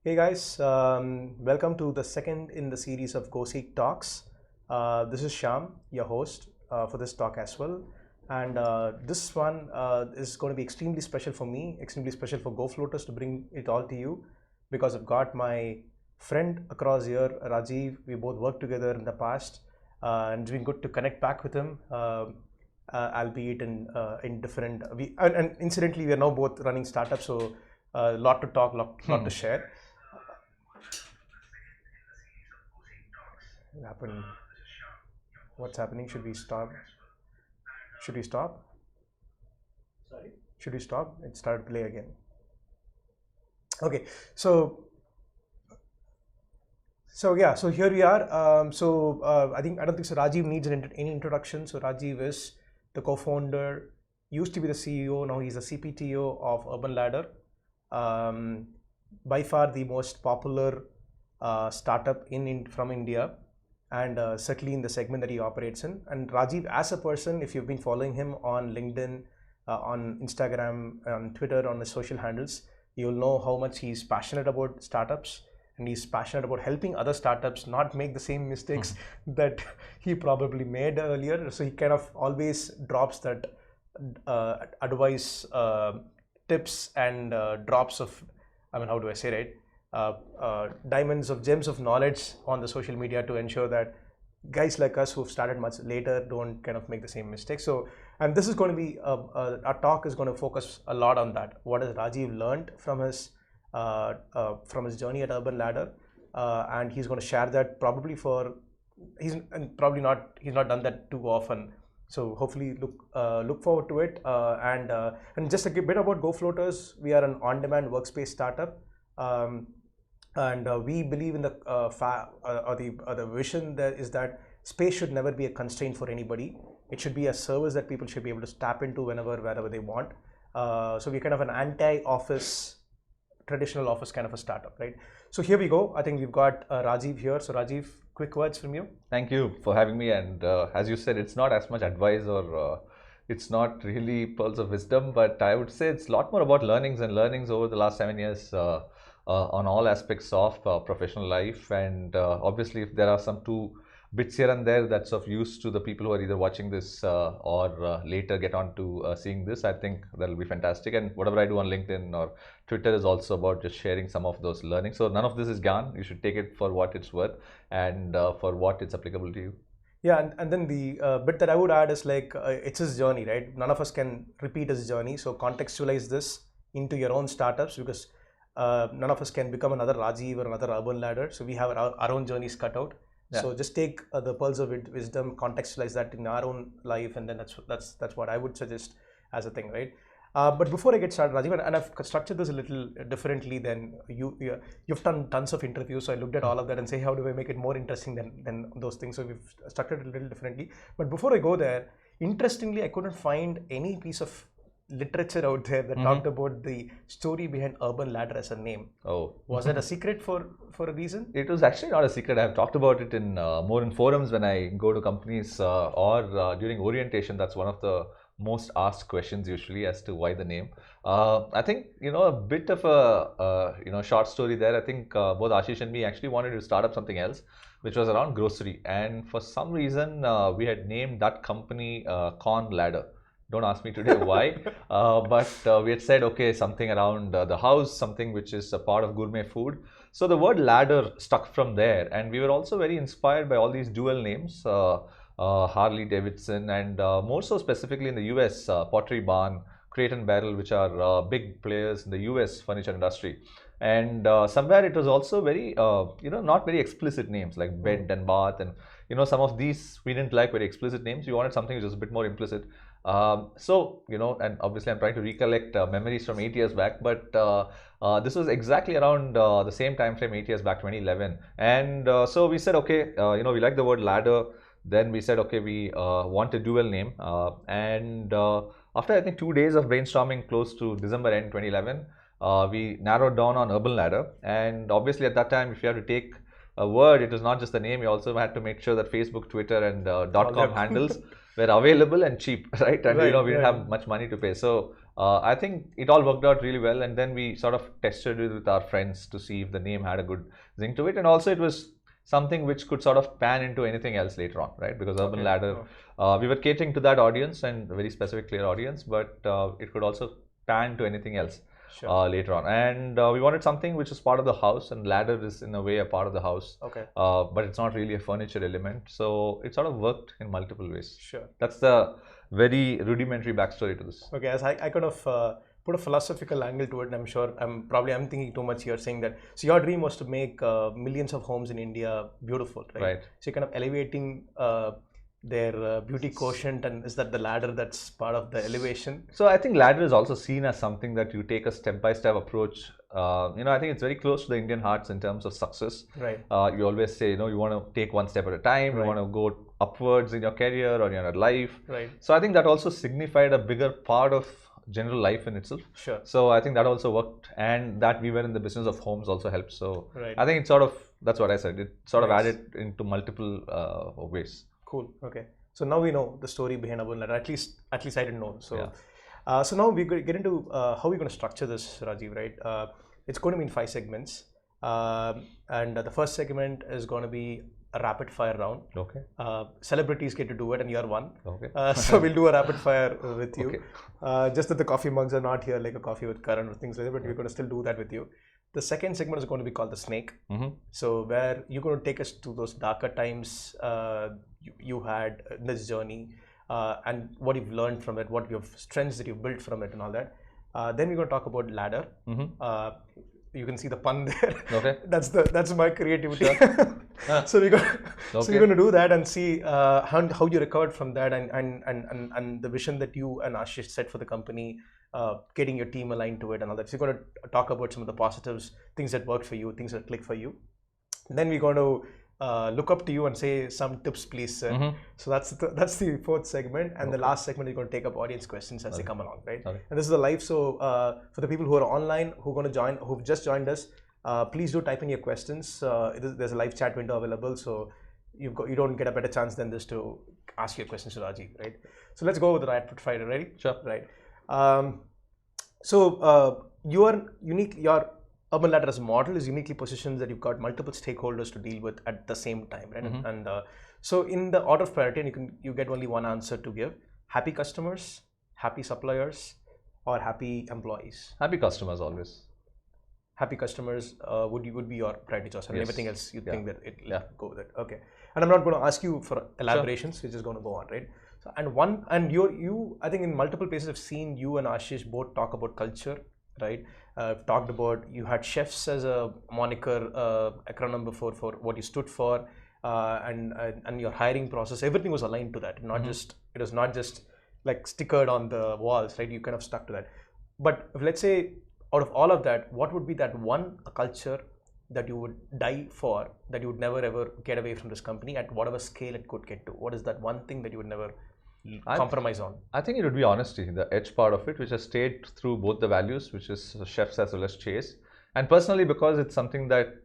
Hey guys, welcome to the second in the series of GoSeek Talks. This is Sham, your host for this talk as well. And this one is going to be extremely special for me, extremely special for GoFloaters to bring it all to you because I've got my friend across here, Rajiv. We both worked together in the past, and it's been good to connect back with him. Albeit in different and incidentally we are now both running startups, so a lot to talk, lot to share. Happen. What's happening? Should we stop? Should we stop? Sorry? Should we stop? It started play again. Okay, so yeah, so here we are. I don't think so. Rajiv needs any introduction. So Rajiv is the co-founder, used to be the CEO, now he's the CPTO of Urban Ladder. By far the most popular startup from India, and certainly in the segment that he operates in. And Rajiv, as a person, if you've been following him on LinkedIn, on Instagram, on Twitter, on the social handles, you'll know how much he's passionate about startups, and he's passionate about helping other startups not make the same mistakes that he probably made earlier. So he kind of always drops that advice, tips, and drops of, how do I say, right? Diamonds of gems of knowledge on the social media to ensure that guys like us who've started much later don't kind of make the same mistakes. So, and this is going to be our talk is going to focus a lot on that. What has Rajiv learned from his journey at Urban Ladder, and he's going to share that probably he's not done that too often. So hopefully look forward to it. And just a bit about GoFloaters. We are an on-demand workspace startup. And we believe in the vision that is that space should never be a constraint for anybody. It should be a service that people should be able to tap into wherever they want. So we're kind of an anti-office, traditional office kind of a startup, right? So here we go. I think we've got Rajiv here. So Rajiv, quick words from you. Thank you for having me. And as you said, it's not as much advice or it's not really pearls of wisdom, but I would say it's a lot more about learnings over the last 7 years. On all aspects of professional life, and obviously if there are some two bits here and there that's of use to the people who are either watching this or later get on to seeing this, I think that'll be fantastic. And whatever I do on LinkedIn or Twitter is also about just sharing some of those learnings. So none of this is gone. You should take it for what it's worth and for what it's applicable to you. Yeah, and then the bit that I would add is like it's his journey, right? None of us can repeat his journey, so contextualize this into your own startups, because none of us can become another Rajiv or another Urban Ladder. So we have our own journeys cut out. Yeah. So just take the pearls of wisdom, contextualize that in our own life, and then that's what I would suggest as a thing, right? But before I get started, Rajiv, and I've structured this a little differently than you've done tons of interviews, so I looked at all of that and say, how do I make it more interesting than those things? So we've structured it a little differently. But before I go there, interestingly, I couldn't find any piece of literature out there that talked about the story behind Urban Ladder as a name. Oh, was it a secret for a reason? It was actually not a secret. I've talked about it in more in forums when I go to companies or during orientation. That's one of the most asked questions usually as to why the name. I think a bit of a short story there. I think both Ashish and me actually wanted to start up something else, which was around grocery, and for some reason we had named that company Corn Ladder. Don't ask me today why, but we had said, okay, something around the house, something which is a part of gourmet food. So the word ladder stuck from there, and we were also very inspired by all these dual names, Harley Davidson, and more so specifically in the US, Pottery Barn, Crate and Barrel, which are big players in the US furniture industry. And somewhere it was also very, not very explicit names like bed and bath, and some of these we didn't like very explicit names. We wanted something which was a bit more implicit. And obviously I'm trying to recollect memories from 8 years back, but this was exactly around the same time frame, 8 years back, 2011. And so we said, okay, we like the word ladder. Then we said, okay, we want a dual name. And after I think 2 days of brainstorming, close to December end 2011, we narrowed down on Urban Ladder. And obviously at that time, if you have to take a word, it was not just the name. You also had to make sure that Facebook, Twitter, and .com handles were available and cheap, right? And we didn't have much money to pay. So I think it all worked out really well, and then we sort of tested it with our friends to see if the name had a good zing to it, and also it was something which could sort of pan into anything else later on, right? Because Urban Ladder, we were catering to that audience and a very specific, clear audience, but it could also pan to anything else later on. And we wanted something which is part of the house, and ladder is in a way a part of the house, but it's not really a furniture element. So it sort of worked in multiple ways. Sure. That's the very rudimentary backstory to this. Okay, as I kind of put a philosophical angle to it, and I'm sure I'm thinking too much here, saying that so your dream was to make millions of homes in India beautiful, right? Right. So you're kind of elevating their beauty quotient, and is that the ladder that's part of the elevation? So I think ladder is also seen as something that you take a step-by-step approach. I think it's very close to the Indian hearts in terms of success. Right. You always say, you want to take one step at a time. You want to go upwards in your career or in your life. Right. So I think that also signified a bigger part of general life in itself. Sure. So I think that also worked, and that we were in the business of homes also helped. So right. I think it's sort of, that's what I said. It sort of added into multiple ways. Cool. Okay. So now we know the story behind Urban Ladder. At least I didn't know. So, so now we get into how we're going to structure this, Rajiv. Right? It's going to be in 5 segments, and the first segment is going to be a rapid fire round. Okay. Celebrities get to do it, and you're one. Okay. So we'll do a rapid fire with you. Okay. Just that the coffee mugs are not here, like a coffee with Karan or things like that, but we're going to still do that with you. The second segment is going to be called the snake. So where you're going to take us to those darker times you had in this journey, and what you've learned from it, what your strengths that you built from it, and all that. Then we're going to talk about ladder. You can see the pun there. Okay. That's my creativity. So we're going to do that and see how you recovered from that, and the vision that you and Ashish set for the company, getting your team aligned to it and all that. So we're going to talk about some of the positives, things that worked for you, things that click for you. Then we're going to look up to you and say some tips, please, sir. So that's the fourth segment, and the last segment is going to take up audience questions as they come along, right? And this is a live, so for the people who are online, who've just joined us, please do type in your questions. There's a live chat window available, so you don't get a better chance than this to ask your questions to Rajiv, right? So let's go with the rapid fire. Ready? Sure. Right. So you are unique. Your Urban Ladder as a model is uniquely positioned that you've got multiple stakeholders to deal with at the same time, right? And so in the order of priority, and you get only one answer to give: happy customers, happy suppliers, or happy employees. Happy customers always. Happy customers would be your priority choice, and everything else you think that it'll go with it. Okay. And I'm not going to ask you for elaborations. We're just going to go on, right? So, you I think in multiple places I've seen you and Ashish both talk about culture, right? Talked about, you had chefs as a moniker, acronym before for what you stood for, and your hiring process, everything was aligned to that. It was not just like stickered on the walls, right? You kind of stuck to that. But if, let's say, out of all of that, what would be that one culture that you would die for, that you would never ever get away from this company at whatever scale it could get to? What is that one thing that you would never compromise on? I think it would be honesty, the edge part of it, which has stayed through both the values, which is chefs as well as chase. And personally, because it's something that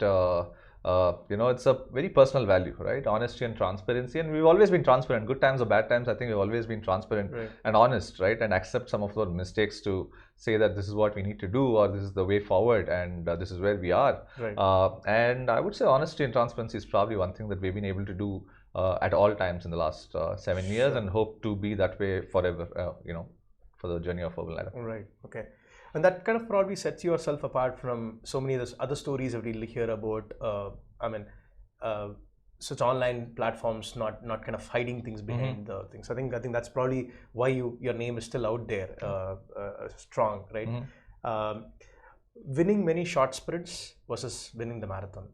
it's a very personal value, right? Honesty and transparency, and we've always been transparent, good times or bad times. I think we've always been transparent and honest, right? And accept some of those mistakes to say that this is what we need to do, or this is the way forward, and this is where we are. And I would say honesty and transparency is probably one thing that we've been able to do at all times in the last 7 years, and hope to be that way forever, for the journey of Urban Ladder. Right. Okay. And that kind of probably sets yourself apart from so many of the other stories that we hear about. Such online platforms not kind of hiding things behind the things. I think that's probably why your name is still out there, strong, right? Winning many short sprints versus winning the marathon.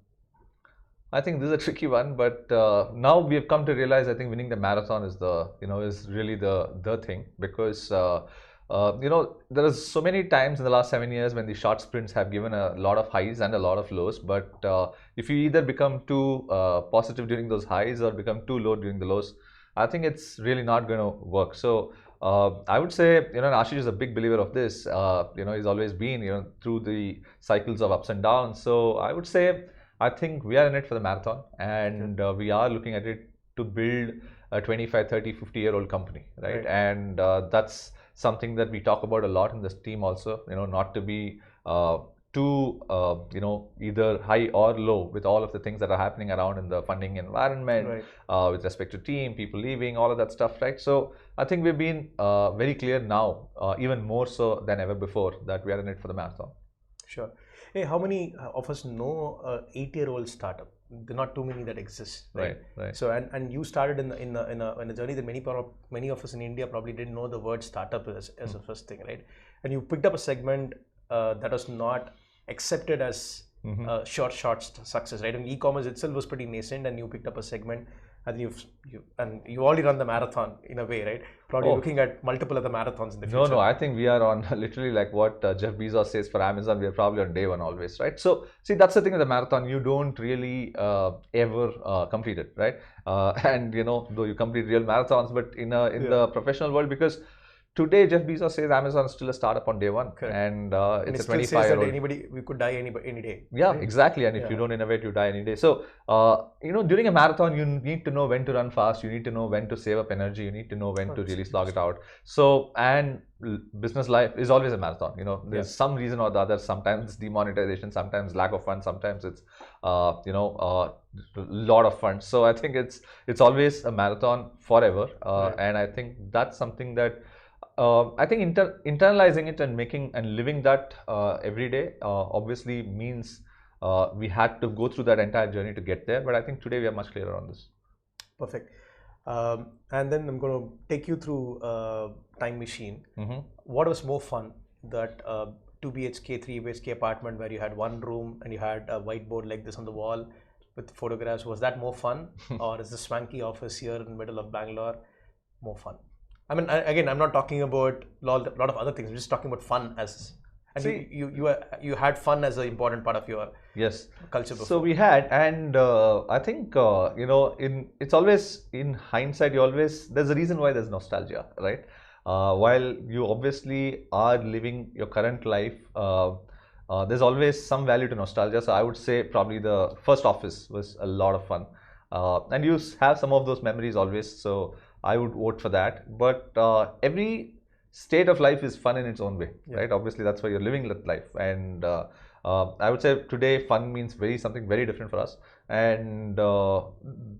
I think this is a tricky one, but now we have come to realize, I think winning the marathon is is really the thing, because there are so many times in the last 7 years when the short sprints have given a lot of highs and a lot of lows. But if you either become too positive during those highs or become too low during the lows, I think it's really not going to work. So I would say, Ashish is a big believer of this. He's always been, through the cycles of ups and downs. So I would say, I think we are in it for the marathon, and we are looking at it to build a 25, 30, 50-year-old company, right? And that's something that we talk about a lot in this team also, not to be too, either high or low with all of the things that are happening around in the funding environment, with respect to team, people leaving, all of that stuff, right? So I think we've been very clear now, even more so than ever before, that we are in it for the marathon. Sure. Hey, how many of us know a 8-year-old startup? There are not too many that exist, right? Right. So and you started in a journey that many of us in India probably didn't know the word startup as a first thing, right? And you picked up a segment that was not accepted as short success, right? And e-commerce itself was pretty nascent, and you picked up a segment, and you already run the marathon in a way, right? Probably looking at multiple other marathons in the future. No, I think we are on literally like what Jeff Bezos says for Amazon. We are probably on day one always, right? So see, that's the thing with the marathon. You don't really ever complete it, right? And though you complete real marathons, but in the professional world, because today Jeff Bezos says Amazon is still a startup on day one. Correct. And it's a 25-year-old. We could die any day. Yeah, right? Exactly. And if you don't innovate, you die any day. So, during a marathon, you need to know when to run fast. You need to know when to save up energy. You need to know when to really slog it out. So, and business life is always a marathon. There's some reason or the other. Sometimes it's demonetization, sometimes lack of funds, sometimes it's, a lot of funds. So I think it's always a marathon forever. And I think that's something that I think internalizing it and making and living that every day obviously means we had to go through that entire journey to get there. But I think today we are much clearer on this. Perfect. And then I'm going to take you through time machine. What was more fun, that 2 BHK, 3 BHK apartment where you had one room and you had a whiteboard like this on the wall with photographs? Was that more fun, or is the swanky office here in the middle of Bangalore more fun? I mean, again, I'm not talking about a lot of other things. I'm just talking about fun as. And see, you had fun as an important part of your culture before. So we had, and I think it's always in hindsight. There's a reason why there's nostalgia, right? While you obviously are living your current life, there's always some value to nostalgia. So I would say probably the first office was a lot of fun, and you have some of those memories always. So I would vote for that. But every state of life is fun in its own way, right? Obviously, that's why you're living life. And I would say today fun means something very different for us. And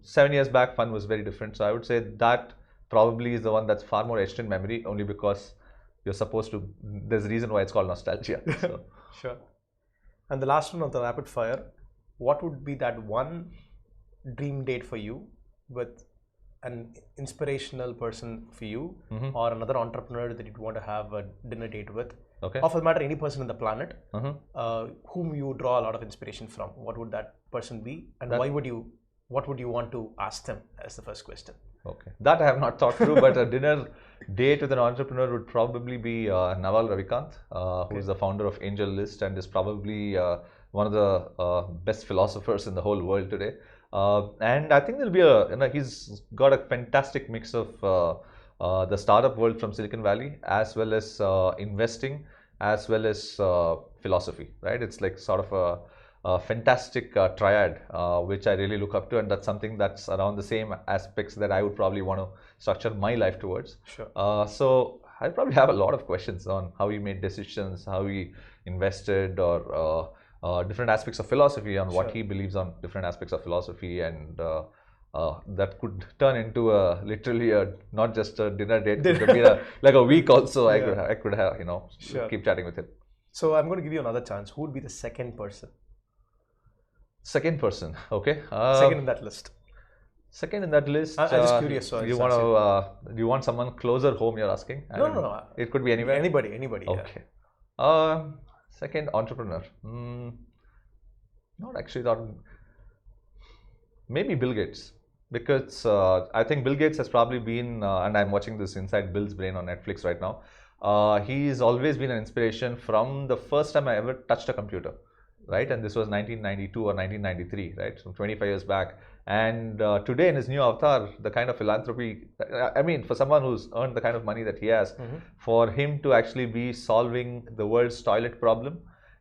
7 years back, fun was very different. So I would say that probably is the one that's far more etched in memory, only because you're supposed to. There's a reason why it's called nostalgia. So. Sure. And the last one of the rapid fire, what would be that one dream date for you with an inspirational person for you, or another entrepreneur that you'd want to have a dinner date with, or for the matter any person on the planet, whom you draw a lot of inspiration from? What would that person be, and what would you want to ask them as the first question? Okay, that I have not thought through, but a dinner date with an entrepreneur would probably be Naval Ravikant, who is the founder of Angel List and is probably one of the best philosophers in the whole world today. And I think there'll be he's got a fantastic mix of the startup world from Silicon Valley, as well as investing, as well as philosophy, right? It's like sort of a fantastic triad, which I really look up to, and that's something that's around the same aspects that I would probably want to structure my life towards. Sure. So I probably have a lot of questions on how he made decisions, how he invested, or different aspects of philosophy, on what he believes on different aspects of philosophy, and that could turn into literally not just a dinner date, it could be like a week also. I could have keep chatting with him. So I'm going to give you another chance. Who would be the second person? Second person, okay. Second in that list. Second in that list. I'm just curious. So do you want someone closer home? You're asking? No. It could be anywhere. Anybody. Okay. Second entrepreneur. Not actually thought. Maybe Bill Gates, because I think Bill Gates has probably been, and I'm watching this Inside Bill's Brain on Netflix right now. He's always been an inspiration from the first time I ever touched a computer, right? And this was 1992 or 1993, right? So 25 years back. And today in his new avatar, the kind of philanthropy, I mean, for someone who's earned the kind of money that he has, for him to actually be solving the world's toilet problem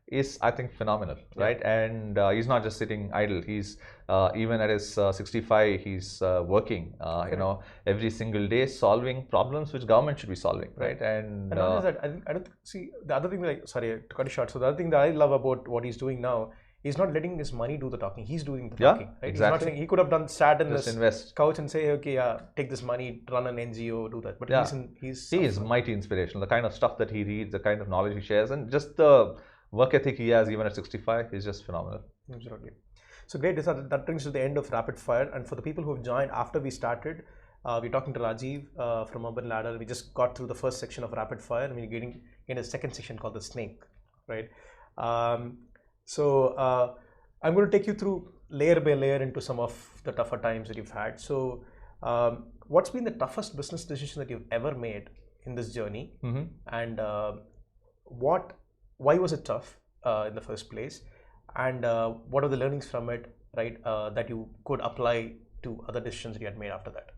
is, I think, phenomenal, right? And he's not just sitting idle. He's even at his 65, he's working, every single day solving problems which government should be solving, right? And not just that, I don't see the other thing. Sorry to cut it short. So the other thing that I love about what he's doing now, he's not letting his money do the talking. He's doing the talking. Right? Exactly. He's not saying, he could have sat in Just this invest. couch and say, okay, take this money, run an NGO, do that. But he is mighty inspirational. The kind of stuff that he reads, the kind of knowledge he shares, and just the work ethic he has even at 65 is just phenomenal. Absolutely. So great. That brings us to the end of Rapid Fire. And for the people who have joined after we started, we're talking to Rajiv from Urban Ladder. We just got through the first section of Rapid Fire, and we're getting in a second section called the Snake, right? So I'm going to take you through layer by layer into some of the tougher times that you've had. So what's been the toughest business decision that you've ever made in this journey? And why was it tough in the first place? And what are the learnings from it, right, that you could apply to other decisions that you had made after that?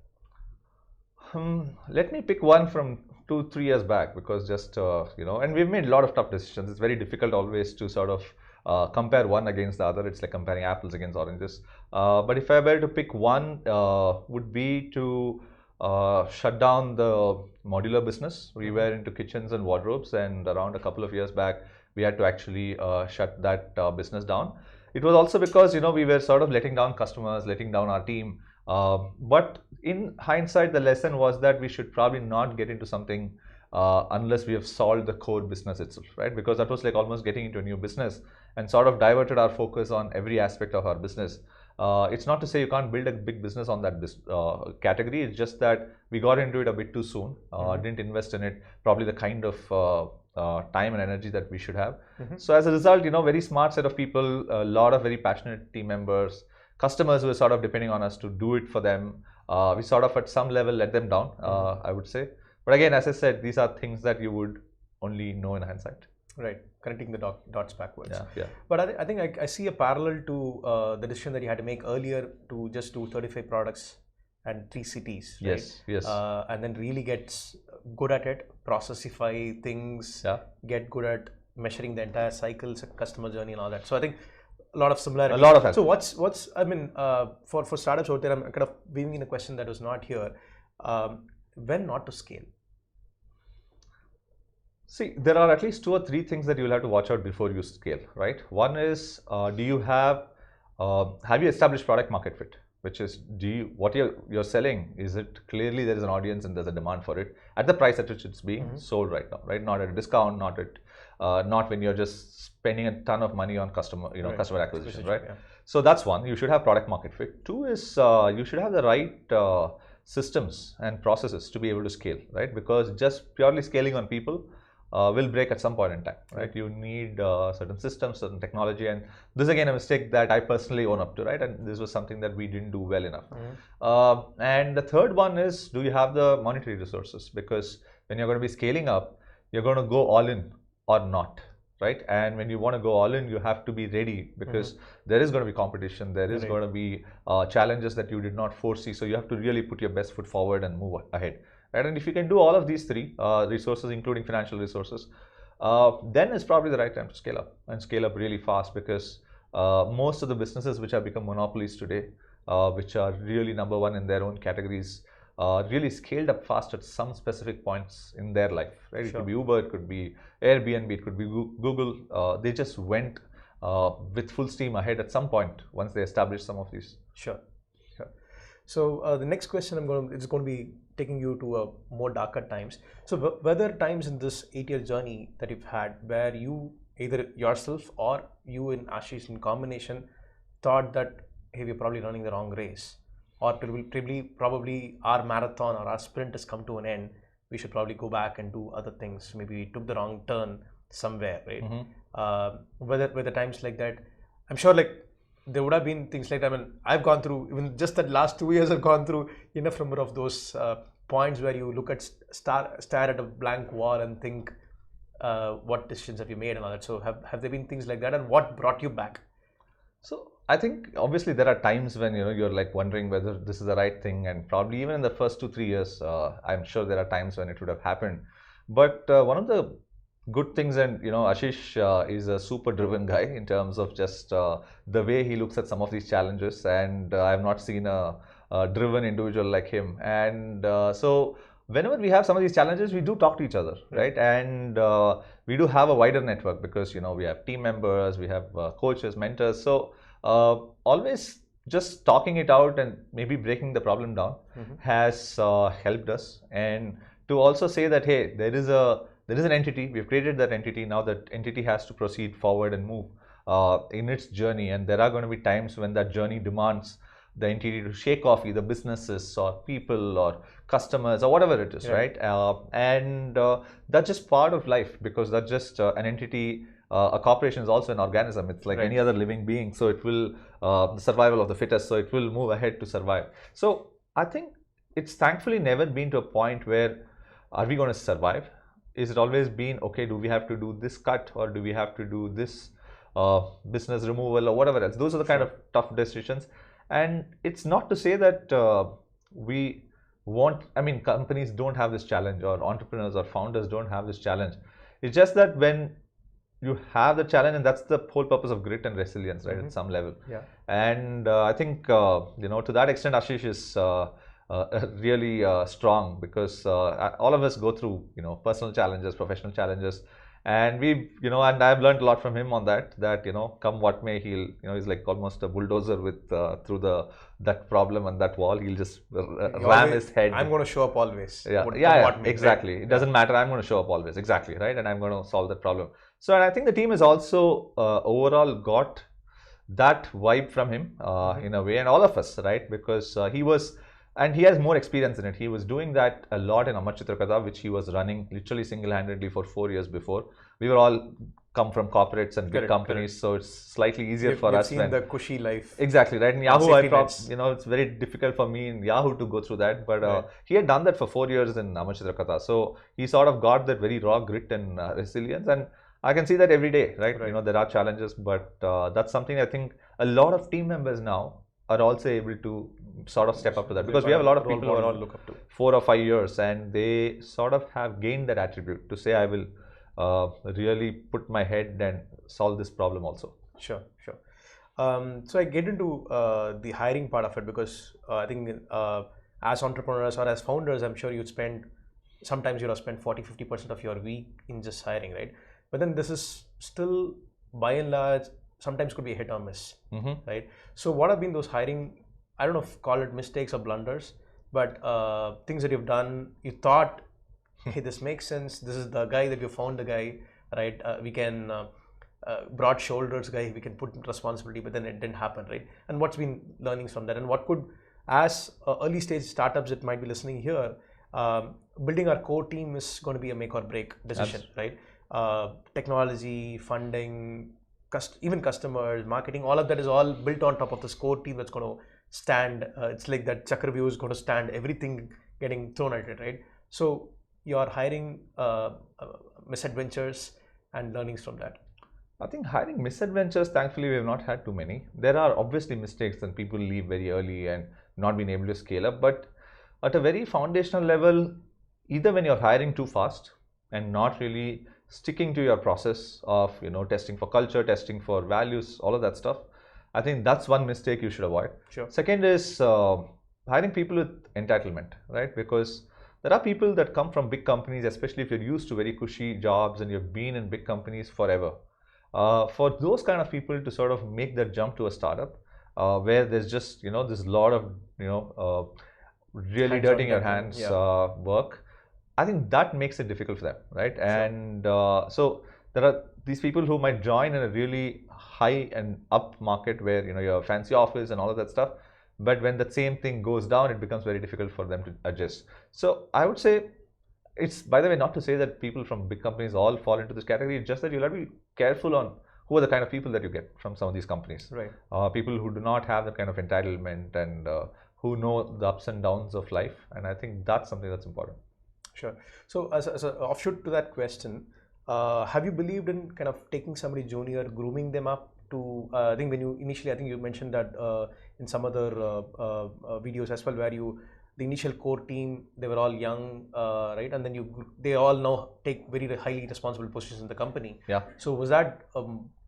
Let me pick one from 2-3 years back, because just, and we've made a lot of tough decisions. It's very difficult always to sort of compare one against the other. It's like comparing apples against oranges. But if I were to pick one, would be to shut down the modular business. We were into kitchens and wardrobes, and around a couple of years back, we had to actually shut that business down. It was also because, we were sort of letting down customers, letting down our team. But in hindsight, the lesson was that we should probably not get into something unless we have solved the core business itself, right? Because that was like almost getting into a new business and sort of diverted our focus on every aspect of our business. It's not to say you can't build a big business on that category. It's just that we got into it a bit too soon, didn't invest in it, probably the kind of time and energy that we should have. So as a result, very smart set of people, a lot of very passionate team members, customers who were sort of depending on us to do it for them. We sort of at some level let them down, I would say. But again, as I said, these are things that you would only know in hindsight. Right, connecting the dots backwards. Yeah. But I think I see a parallel to the decision that you had to make earlier to just do 35 products and 3 cities. Right? Yes. And then really get good at it, processify things, get good at measuring the entire cycle, customer journey, and all that. So I think a lot of similarity. A lot of that. So what's I mean, for startups out there, I'm kind of weaving in a question that was not here. When not to scale? See, there are at least 2 or 3 things that you'll have to watch out before you scale, right? One is, have you established product market fit? Which is, what you're selling, is it clearly there is an audience and there's a demand for it at the price at which it's being sold right now, right? Not at a discount, not when you're just spending a ton of money on customer acquisition, right? Yeah. So that's one. You should have product market fit. 2 is you should have the right systems and processes to be able to scale, right? Because just purely scaling on people will break at some point in time, right? You need certain systems, certain technology, and this is again a mistake that I personally own up to, right? And this was something that we didn't do well enough. And the third one is, do you have the monetary resources? Because when you're going to be scaling up, you're going to go all in or not, right? And when you want to go all in, you have to be ready, because there is going to be competition, there is going to be challenges that you did not foresee. So you have to really put your best foot forward and move ahead. Right? And if you can do all of these 3 resources, including financial resources, then it's probably the right time to scale up, and scale up really fast, because most of the businesses which have become monopolies today, which are really number one in their own categories, really scaled up fast at some specific points in their life. Right? It could be Uber, it could be Airbnb, it could be Google. They just went with full steam ahead at some point once they established some of these. Sure. So the next question it's going to be taking you to more darker times. So were there times in this 8-year journey that you've had where you, either yourself or you and Ashish in combination, thought that, hey, we're probably running the wrong race, or probably our marathon or our sprint has come to an end, we should probably go back and do other things, maybe we took the wrong turn somewhere, right? Were there times like that? I'm sure there would have been things like that. I mean, I've gone through, even just the last 2 years, I've gone through enough number of those points where you look at, stare at a blank wall and think, what decisions have you made and all that. So have there been things like that, and what brought you back? So I think obviously there are times when you're like wondering whether this is the right thing, and probably even in the first 2-3 years, I'm sure there are times when it would have happened. But one of the good things. And Ashish is a super driven guy in terms of just the way he looks at some of these challenges, and I have not seen a driven individual like him. And so whenever we have some of these challenges, we do talk to each other, right? And we do have a wider network, because we have team members, we have coaches, mentors. So always just talking it out and maybe breaking the problem down has helped us. And to also say that, hey, there is an entity, we've created that entity. Now that entity has to proceed forward and move in its journey, and there are going to be times when that journey demands the entity to shake off either businesses or people or customers or whatever it is, right? And that's just part of life, because that's just an entity. A corporation is also an organism. It's like any other living being. So it will, the survival of the fittest, so it will move ahead to survive. So I think it's thankfully never been to a point where, are we going to survive? Is it always been, okay, do we have to do this cut, or do we have to do this business removal or whatever else? Those are the kind of tough decisions. And it's not to say that we want, companies don't have this challenge, or entrepreneurs or founders don't have this challenge. It's just that when you have the challenge, and that's the whole purpose of grit and resilience, right? At some level. And I think, to that extent, Ashish is really strong, because all of us go through, personal challenges, professional challenges. And and I've learned a lot from him on that, come what may, he's like almost a bulldozer with, through that problem and that wall. He'll just ram his head. I'm going to show up always. Exactly. It doesn't matter. I'm going to show up always. Exactly. Right. And I'm going to solve that problem. So, and I think the team has also overall got that vibe from him in a way, and all of us, right? Because he has more experience in it. He was doing that a lot in Amar Chitrakatha, which he was running literally single-handedly for 4 years before. We were all come from corporates and big companies, so it's slightly easier for us. You've seen the cushy life. Exactly, right? In Yahoo, it's very difficult for me in Yahoo to go through that, but he had done that for 4 years in Amar Chitrakatha. So he sort of got that very raw grit and resilience, and I can see that every day, right? There are challenges, but that's something I think a lot of team members now are also able to sort of step up to that, because we have a lot of people who are on 4 or 5 years, and they sort of have gained that attribute to say, I will really put my head and solve this problem also. Sure. So I get into the hiring part of it, because I think as entrepreneurs or as founders, I'm sure sometimes you'll spend 40-50% of your week in just hiring, right? But then this is still, by and large, sometimes could be a hit or miss, right? So what have been those hiring, I don't know if call it mistakes or blunders, but things that you've done, you thought, hey, this makes sense, this is the guy that you found the guy, right? We can, broad shoulders guy, we can put responsibility, but then it didn't happen, right? And what's been learnings from that? And what could, as early stage startups that might be listening here, building our core team is going to be a make or break decision, right? Technology, funding, even customers, marketing, all of that is all built on top of this core team that's going to stand. It's like that Chakravyuh is going to stand everything getting thrown at it, right? So you're hiring misadventures and learnings from that. I think hiring misadventures, thankfully, we have not had too many. There are obviously mistakes and people leave very early and not being able to scale up. But at a very foundational level, either when you're hiring too fast and not really sticking to your process of testing for culture, testing for values, all of that stuff, I think that's one mistake you should avoid. Sure. Second is hiring people with entitlement, right? Because there are people that come from big companies, especially if you're used to very cushy jobs and you've been in big companies forever. For those kind of people to sort of make that jump to a startup where there's just there's a lot of really dirtying your hands work, I think that makes it difficult for them, right? Sure. And so there are these people who might join in a really high and up market where you have a fancy office and all of that stuff, but when the same thing goes down, it becomes very difficult for them to adjust. So I would say, it's, by the way, not to say that people from big companies all fall into this category. It's just that you'll have to be careful on who are the kind of people that you get from some of these companies. Right. People who do not have that kind of entitlement and who know the ups and downs of life. And I think that's something that's important. Sure. So as an offshoot to that question, have you believed in kind of taking somebody junior, grooming them up to, I think when you initially, I think you mentioned that in some other videos as well, where you the initial core team, they were all young, right? And then they all now take very highly responsible positions in the company. Yeah. So was that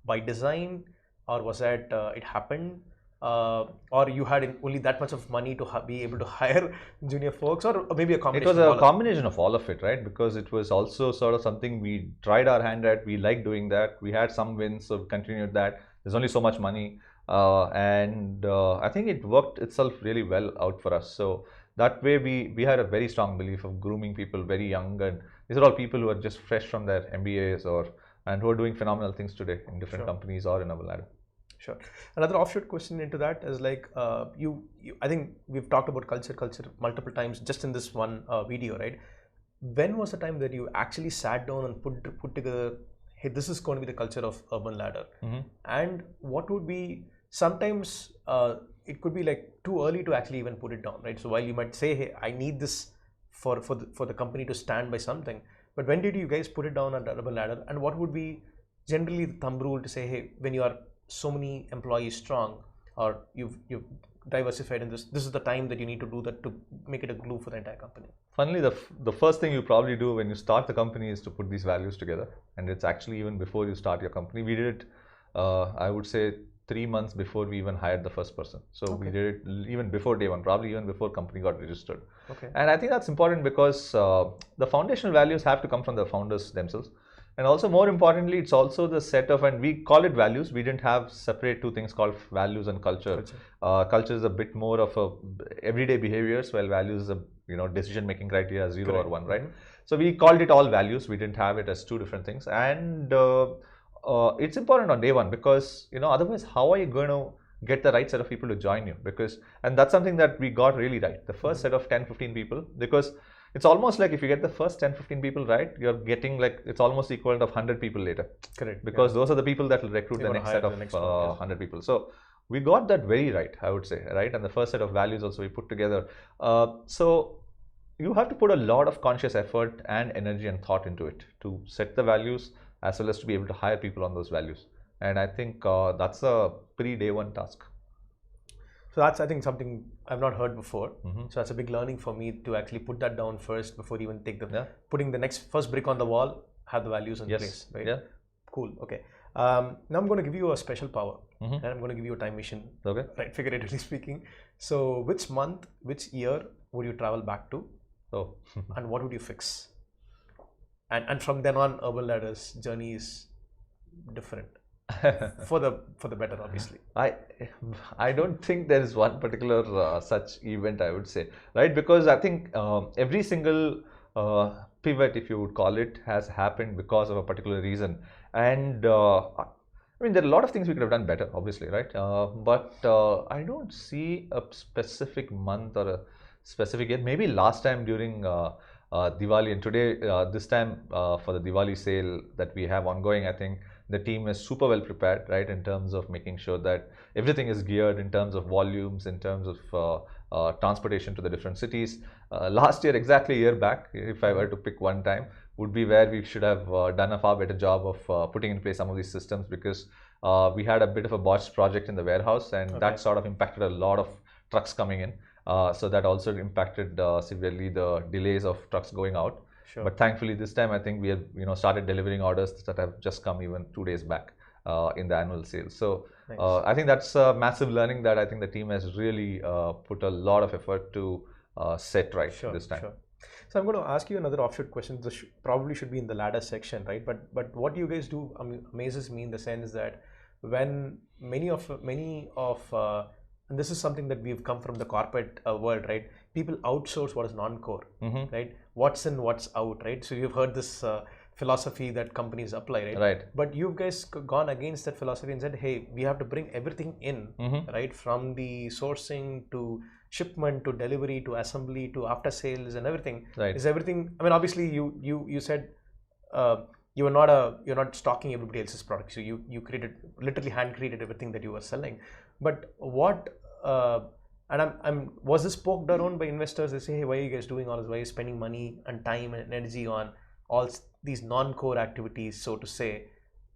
by design, or was that it happened? Or you had only that much of money to be able to hire junior folks, or maybe a combination? It was a combination of all of it, right? Because it was also sort of something we tried our hand at. We liked doing that. We had some wins, so we continued that. There's only so much money, and I think it worked itself really well out for us. So that way, we had a very strong belief of grooming people very young, and these are all people who are just fresh from their MBAs and who are doing phenomenal things today in different companies or in our ladder. Sure. Another offshoot question into that is like I think we've talked about culture multiple times just in this one video, right? When was the time that you actually sat down and put together, hey, this is going to be the culture of Urban Ladder? And what would be, sometimes it could be like too early to actually even put it down, right? So while you might say, hey, I need this for the company to stand by something, but when did you guys put it down on Urban Ladder? And what would be generally the thumb rule to say, hey, when you are so many employees strong, or you've diversified in this is the time that you need to do that to make it a glue for the entire company? Funnily, the first thing you probably do when you start the company is to put these values together, and it's actually even before you start your company. We did it, I would say 3 months before we even hired the first person. So we did it even before day one, probably even before company got registered. And I think that's important because the foundational values have to come from the founders themselves. And also, more importantly, it's also the set of, and we call it values. We didn't have separate two things called values and culture. Culture is a bit more of a everyday behaviors, while values is a decision-making criteria, 0 or 1, right? So we called it all values. We didn't have it as two different things. And it's important on day one because otherwise, how are you going to get the right set of people to join you? And that's something that we got really right. The first set of 10-15 people, because it's almost like if you get the first 10-15 people right, you're getting like, it's almost equivalent of 100 people later. Correct. Because those are the people that will recruit the next set of 100 people. So we got that very right, I would say, right? And the first set of values also we put together. So you have to put a lot of conscious effort and energy and thought into it to set the values as well as to be able to hire people on those values. And I think that's a pre-day one task. So that's, I think, something I've not heard before. So that's a big learning for me to actually put that down first before even putting the first brick on the wall, have the values in place, right? Yeah. Cool. Okay. Now I'm going to give you a special power, and I'm going to give you a time machine. Okay. Right, figuratively speaking. So which month, which year would you travel back to? Oh. And what would you fix? And from then on, Urban Ladder's journey is different. for the better, obviously. I don't think there is one particular such event, I would say, right? Because I think every single pivot, if you would call it, has happened because of a particular reason. And I mean, there are a lot of things we could have done better, obviously, right? But I don't see a specific month or a specific year. Maybe last time during Diwali, and today, this time for the Diwali sale that we have ongoing, I think the team is super well prepared, right, in terms of making sure that everything is geared in terms of volumes, in terms of transportation to the different cities. Last year, exactly a year back, if I were to pick one time, would be where we should have done a far better job of putting in place some of these systems, because we had a bit of a botched project in the warehouse, and that sort of impacted a lot of trucks coming in. So that also impacted severely the delays of trucks going out. Sure. But thankfully, this time I think we have started delivering orders that have just come even 2 days back in the annual sales. So nice. I think that's a massive learning that I think the team has really put a lot of effort to set right this time. Sure. So I'm going to ask you another offshoot question. This probably should be in the ladder section, right? But what you guys do amazes me in the sense that when many of and this is something that we've come from the corporate world, right? People outsource what is non-core, right? What's in, what's out, right? So you've heard this philosophy that companies apply, right? Right. But you've guys gone against that philosophy and said, hey, we have to bring everything in, right? From the sourcing to shipment to delivery to assembly to after sales and everything. Right. Is everything? I mean, obviously, you said you're not stocking everybody else's products. So you created, literally hand created everything that you were selling. But what and was this poked around by investors? They say, hey, why are you guys doing all this? Why are you spending money and time and energy on all these non-core activities, so to say?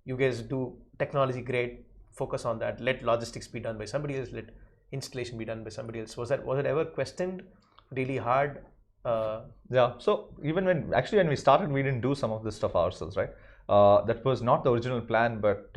You guys do technology great, focus on that. Let logistics be done by somebody else. Let installation be done by somebody else. Was it ever questioned? really hard? Yeah. So even when we started, we didn't do some of this stuff ourselves, right? That was not the original plan, but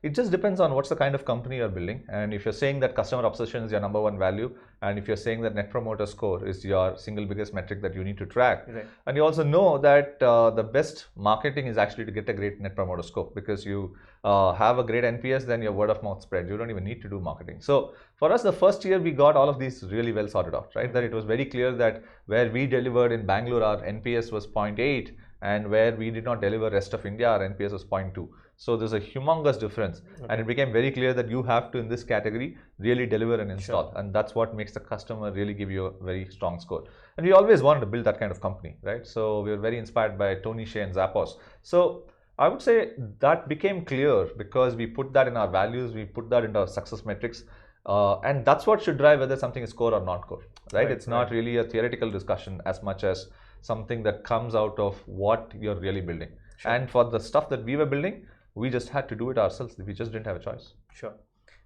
it just depends on what's the kind of company you're building. And if you're saying that customer obsession is your number one value, and if you're saying that net promoter score is your single biggest metric that you need to track, Right. and you also know that the best marketing is actually to get a great net promoter score, because you have a great NPS, then your word of mouth spreads. You don't even need to do marketing. So for us, the first year we got all of these really well sorted out, right? That it was very clear that where we delivered in Bangalore, our NPS was 0.8, and where we did not deliver rest of India, our NPS was 0.2. So there's a humongous difference, and it became very clear that you have to, in this category, really deliver and install, and that's what makes the customer really give you a very strong score. And we always wanted to build that kind of company, right? So we were very inspired by Tony Hsieh and Zappos. So I would say that became clear because we put that in our values, we put that into our success metrics, and that's what should drive whether something is core or not core, right? It's not really a theoretical discussion as much as something that comes out of what you're really building. And for the stuff that we were building, we just had to do it ourselves. We just didn't have a choice. Sure.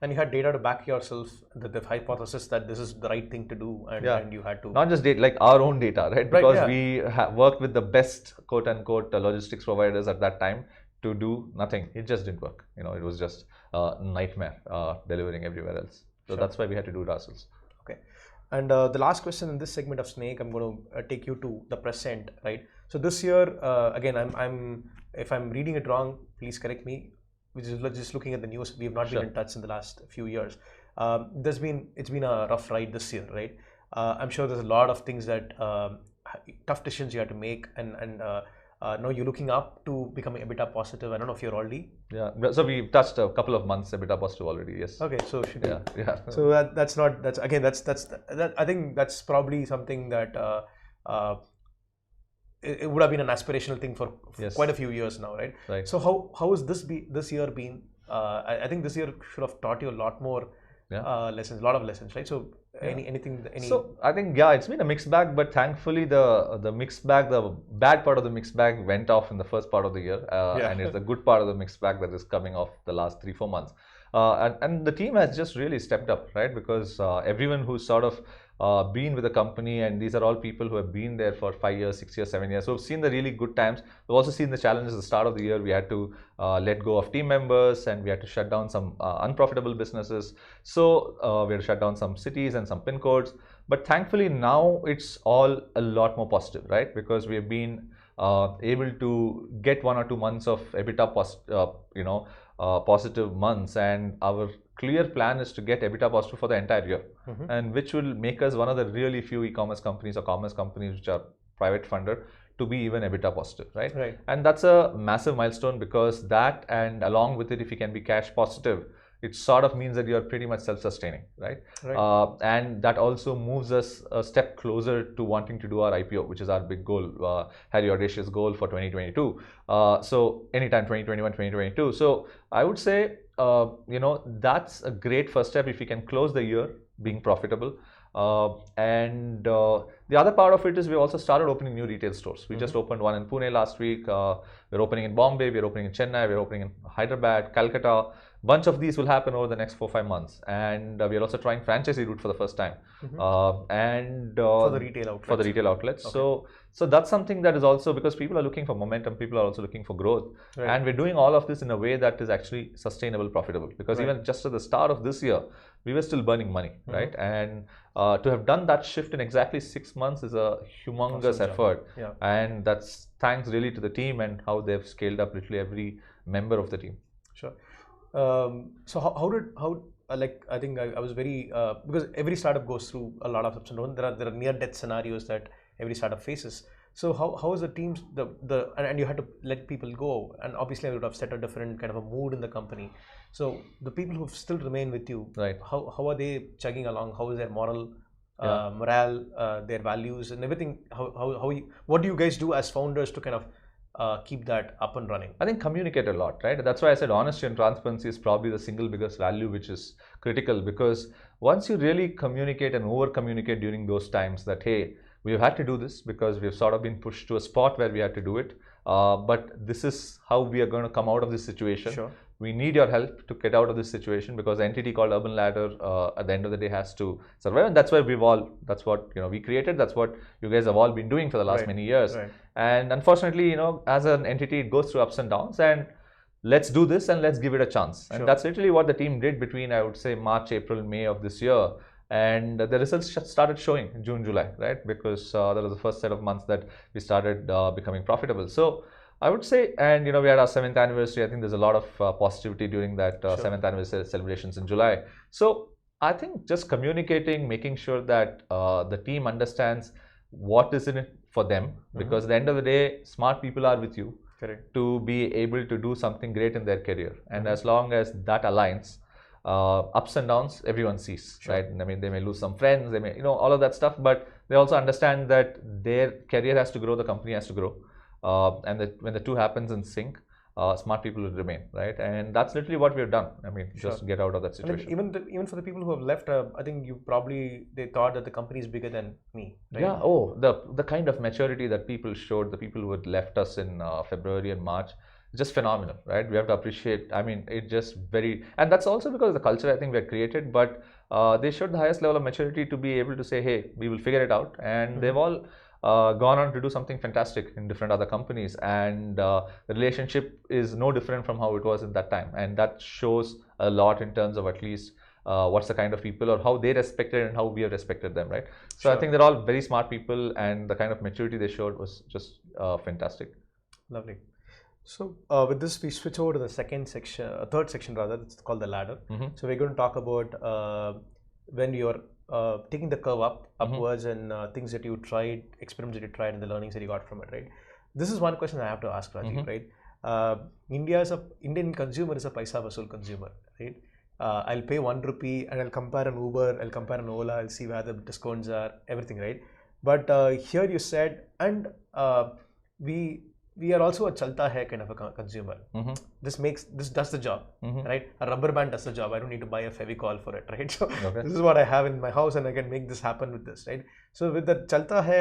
And you had data to back yourself, the hypothesis that this is the right thing to do, and you had to... Not just data, like our own data, right? Because we worked with the best, quote unquote, logistics providers at that time to do nothing. It just didn't work. You know, it was just a nightmare delivering everywhere else. So that's why we had to do it ourselves. Okay. And the last question in this segment of Snake, I'm going to take you to the present, right? So this year, again, if I'm reading it wrong, please correct me. Which is just looking at the news, we have not been in touch in the last few years. It's been a rough ride this year, right? I'm sure there's a lot of things that tough decisions you had to make, and now you're looking up to becoming EBITDA positive. I don't know if you're already. Yeah, so we've touched a couple of months EBITDA positive already. Yes. Okay, so should yeah. So that's I think that's probably something that it would have been an aspirational thing for quite a few years now, right? Right. So how has this year been? I think this year should have taught you a lot more lessons, a lot of lessons, right? So anything? So I think it's been a mixed bag, but thankfully the mixed bag, the bad part of the mixed bag went off in the first part of the year, and it's the good part of the mixed bag that is coming off the last 3-4 months. And the team has just really stepped up, right? Because everyone who's sort of been with the company, and these are all people who have been there for 5 years, 6 years, 7 years. So we've seen the really good times. We've also seen the challenges at the start of the year. We had to let go of team members, and we had to shut down some unprofitable businesses. So we had to shut down some cities and some pin codes. But thankfully now it's all a lot more positive, right? Because we have been able to get 1 or 2 months of EBITDA positive months, and our clear plan is to get EBITDA positive for the entire year, and which will make us one of the really few e-commerce companies or commerce companies which are private funded to be even EBITDA positive, right? And that's a massive milestone, because that, and along with it, if you can be cash positive, it sort of means that you're pretty much self-sustaining, right? And that also moves us a step closer to wanting to do our IPO, which is our big goal, highly audacious goal for 2022. So anytime 2021, 2022. So I would say, that's a great first step if you can close the year being profitable. And the other part of it is we also started opening new retail stores. We just opened one in Pune last week. We're opening in Bombay. We're opening in Chennai. We're opening in Hyderabad, Calcutta. Bunch of these will happen over the next 4-5 months, and we are also trying franchisee route for the first time, and for the retail outlets. So that's something that is also, because people are looking for momentum, people are also looking for growth, and we're doing all of this in a way that is actually sustainable, profitable. Because even just at the start of this year, we were still burning money, right? And to have done that shift in exactly 6 months is a humongous effort, and that's thanks really to the team and how they've scaled up literally every member of the team. Sure. So I think I was very because every startup goes through a lot of ups and downs. There are near death scenarios that every startup faces. So how is the teams and you had to let people go, and obviously I would have set a different kind of a mood in the company. So the people who still remain with you, how are they chugging along? How is their morale, their values and everything? What do you guys do as founders to kind of keep that up and running? I think communicate a lot, right? That's why I said honesty and transparency is probably the single biggest value, which is critical, because once you really communicate and over communicate during those times that, hey, we've had to do this because we've sort of been pushed to a spot where we had to do it, but this is how we are going to come out of this situation. we need your help to get out of this situation, because the entity called Urban Ladder at the end of the day has to survive, and that's where that's what we created. That's what you guys have all been doing for the last many years. And unfortunately, as an entity, it goes through ups and downs, and let's do this and let's give it a chance. And that's literally what the team did between, I would say, March, April, May of this year. And the results started showing in June, July, right? Because that was the first set of months that we started becoming profitable. So I would say, and we had our 7th anniversary. I think there's a lot of positivity during that 7th anniversary celebrations in July. So I think just communicating, making sure that the team understands what is in it for them, because at the end of the day, smart people are with you to be able to do something great in their career. And as long as that aligns, ups and downs, everyone sees, right? I mean, they may lose some friends, they may, all of that stuff, but they also understand that their career has to grow, the company has to grow. And that when the two happens in sync, smart people will remain, right? And that's literally what we've done. I mean, just get out of that situation. Even for the people who have left, I think they thought that the company is bigger than me, right? Yeah. Oh, the kind of maturity that people showed, the people who had left us in February and March, just phenomenal, right? We have to appreciate. I mean, it just and that's also because of the culture I think we have created. But they showed the highest level of maturity to be able to say, hey, we will figure it out, and they've all gone on to do something fantastic in different other companies, and the relationship is no different from how it was at that time, and that shows a lot in terms of at least what's the kind of people or how they respected and how we have respected them, right? So I think they're all very smart people, and the kind of maturity they showed was just fantastic. Lovely. So with this, we switch over to the third section rather. It's called the ladder. So we're going to talk about when you're taking the curve upwards, and things that you tried, experiments that you tried, and the learnings that you got from it, right? This is one question I have to ask, Rajiv, right? Indian consumer is a paisa vasool consumer, right? I'll pay 1 rupee and I'll compare an Uber, I'll compare an Ola, I'll see where the discounts are, everything, right? But here you said, and we are also a chalta hai kind of a consumer. This does the job, right? A rubber band does the job. I don't need to buy a Fevicol for it, right? So this is what I have in my house, and I can make this happen with this, right? So with the chalta hai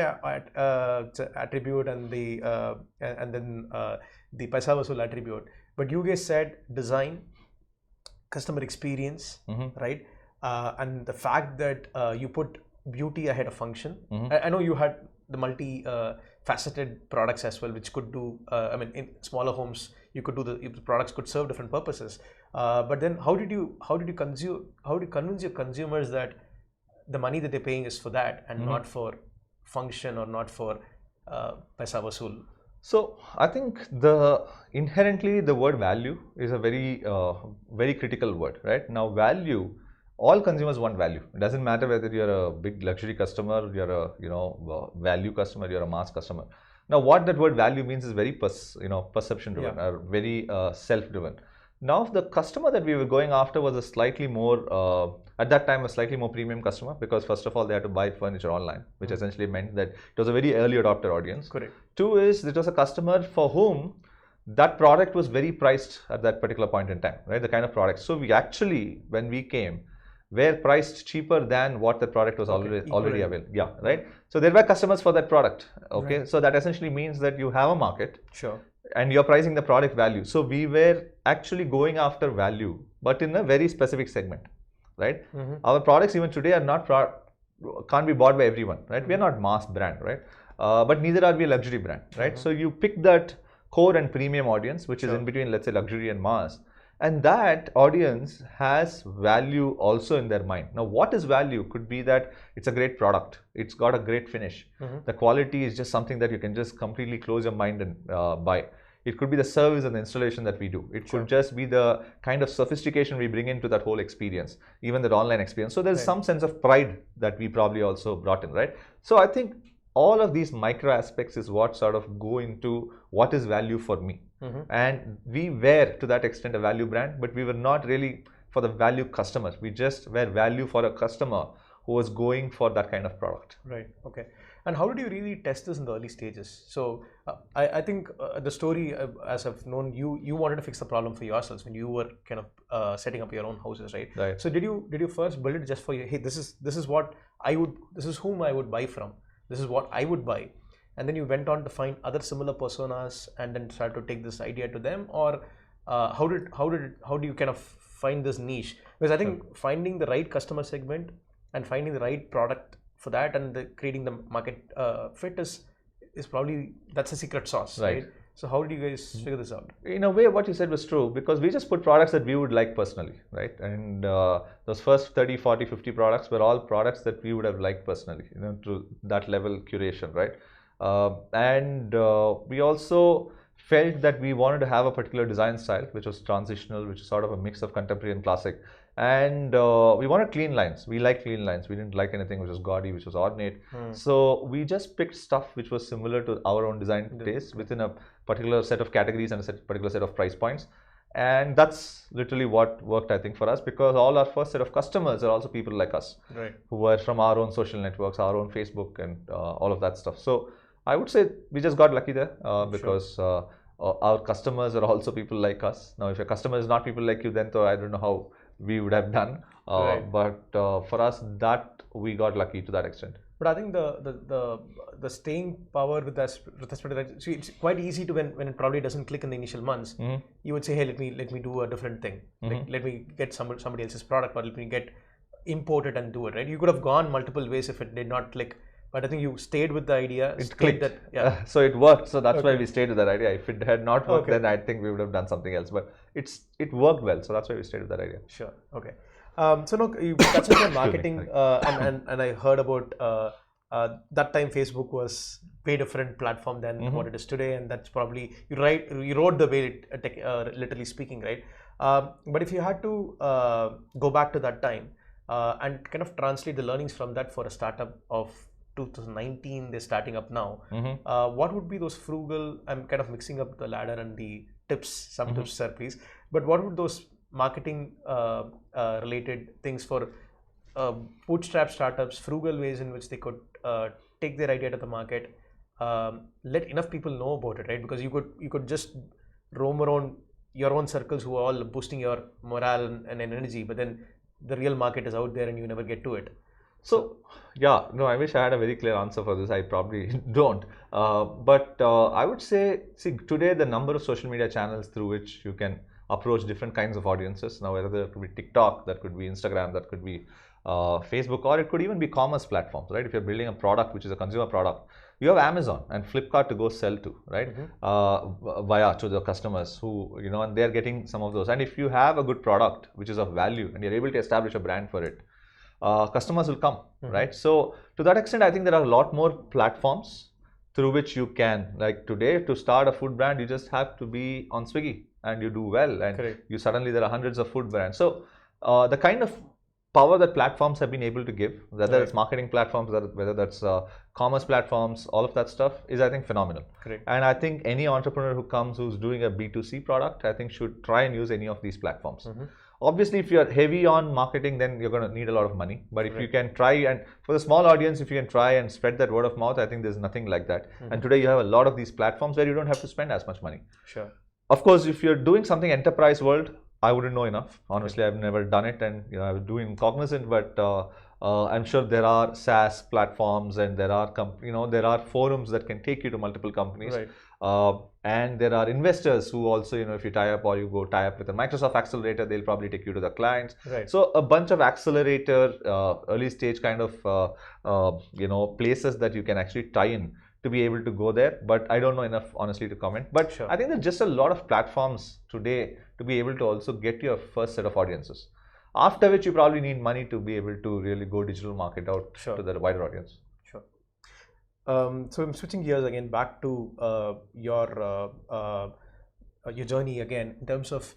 attribute and then the paisa vasool attribute, but you guys said design, customer experience, right? And the fact that you put beauty ahead of function. I know you had the multi-faceted products as well, which could do, I mean, in smaller homes, you could do the products could serve different purposes. But then how did you convince your consumers that the money that they're paying is for that and not for function or not for paisa vasool? So I think inherently the word value is a very very critical word, right? Now value, all consumers want value. It doesn't matter whether you're a big luxury customer, you're a value customer, you're a mass customer. Now what that word value means is very perception driven, or very self driven. Now the customer that we were going after was a slightly more at that time a slightly more premium customer, because first of all they had to buy furniture online, which essentially meant that it was a very early adopter audience. Correct. Two is it was a customer for whom that product was very priced at that particular point in time, right? The kind of product. So we actually, when we came, were priced cheaper than what the product was already available. Yeah, right. So there were customers for that product. Okay, right. So that essentially means that you have a market. Sure. And you're pricing the product value. So we were actually going after value, but in a very specific segment, right? Our products even today are can't be bought by everyone, right? We are not mass brand, right? But neither are we a luxury brand, right? So you pick that core and premium audience, which is in between, let's say, luxury and mass. And that audience has value also in their mind. Now, what is value? Could be that it's a great product. It's got a great finish. The quality is just something that you can just completely close your mind and buy. It could be the service and the installation that we do. It could just be the kind of sophistication we bring into that whole experience, even that online experience. So there's some sense of pride that we probably also brought in, right? So I think all of these micro aspects is what sort of go into what is value for me. And we were to that extent a value brand, but we were not really for the value customers. We just were value for a customer who was going for that kind of product. Right. Okay. And how did you really test this in the early stages? So I think the story, as I've known, you wanted to fix the problem for yourselves when you were kind of setting up your own houses, right? Right. So did you first build it just for you? Hey, this is what this is whom I would buy from. This is what I would buy. And then you went on to find other similar personas and then started to take this idea to them, or how do you kind of find this niche? Because I think finding the right customer segment and finding the right product for that and creating the market fit is probably that's a secret sauce, right? So how did you guys figure this out? In a way, what you said was true, because we just put products that we would like personally, right? And those first 30, 40, 50 products were all products that we would have liked personally, to that level curation, right? And we also felt that we wanted to have a particular design style, which was transitional, which is sort of a mix of contemporary and classic. And we wanted clean lines. We like clean lines. We didn't like anything which was gaudy, which was ornate. So we just picked stuff which was similar to our own design taste within a particular set of categories and a particular set of price points. And that's literally what worked, I think, for us, because all our first set of customers are also people like us, who were from our own social networks, our own Facebook, and all of that stuff. So I would say we just got lucky there, because our customers are also people like us. Now, if your customer is not people like you, then I don't know how we would have done. But for us, that we got lucky to that extent. But I think the staying power with respect, see, it's quite easy to when it probably doesn't click in the initial months. You would say, hey, let me do a different thing. Like, let me get somebody else's product, or let me get import it and do it, right? You could have gone multiple ways if it did not click. But I think you stayed with the idea. It clicked. So it worked. So that's why we stayed with that idea. If it had not worked, then I think we would have done something else. But it worked well. So that's why we stayed with that idea. Sure. Okay. So no, you touched on marketing, and I heard about that time Facebook was way different platform than what it is today, and that's probably you rode the wave, literally speaking, right? But if you had to go back to that time and kind of translate the learnings from that for a startup of 2019, they're starting up now. What would be those frugal? I'm kind of mixing up the ladder and the tips. Some tips, sir, please. But what would those marketing related things for bootstrap startups, frugal ways in which they could take their idea to the market, let enough people know about it, right? Because you could just roam around your own circles who are all boosting your morale and energy, but then the real market is out there and you never get to it. So yeah, no, I wish I had a very clear answer for this. I probably don't. But I would say, see, today the number of social media channels through which you can approach different kinds of audiences. Now, whether it could be TikTok, that could be Instagram, that could be Facebook, or it could even be commerce platforms, right? If you're building a product which is a consumer product, you have Amazon and Flipkart to go sell to, right? Via to the customers who, and they're getting some of those. And if you have a good product which is of value and you're able to establish a brand for it, customers will come, right? So to that extent, I think there are a lot more platforms through which you can, like today, to start a food brand, you just have to be on Swiggy and you do well, and you suddenly there are hundreds of food brands. So the kind of power that platforms have been able to give, whether it's marketing platforms, whether that's commerce platforms, all of that stuff is, I think, phenomenal. And I think any entrepreneur who comes who's doing a B2C product, I think should try and use any of these platforms. Obviously, if you're heavy on marketing, then you're going to need a lot of money. But if you can try, and for the small audience, if you can try and spread that word of mouth, I think there's nothing like that. And today you have a lot of these platforms where you don't have to spend as much money. Of course, if you're doing something enterprise world, I wouldn't know enough. Honestly, I've never done it, and I was doing Cognizant, but I'm sure there are SaaS platforms, and there are there are forums that can take you to multiple companies. And there are investors who also, if you tie up or you go tie up with a Microsoft accelerator, they'll probably take you to the clients. So a bunch of accelerator, early stage kind of, places that you can actually tie in to be able to go there. But I don't know enough, honestly, to comment. But I think there's just a lot of platforms today to be able to also get your first set of audiences. After which you probably need money to be able to really go digital market out to the wider audience. So I'm switching gears again back to your journey again in terms of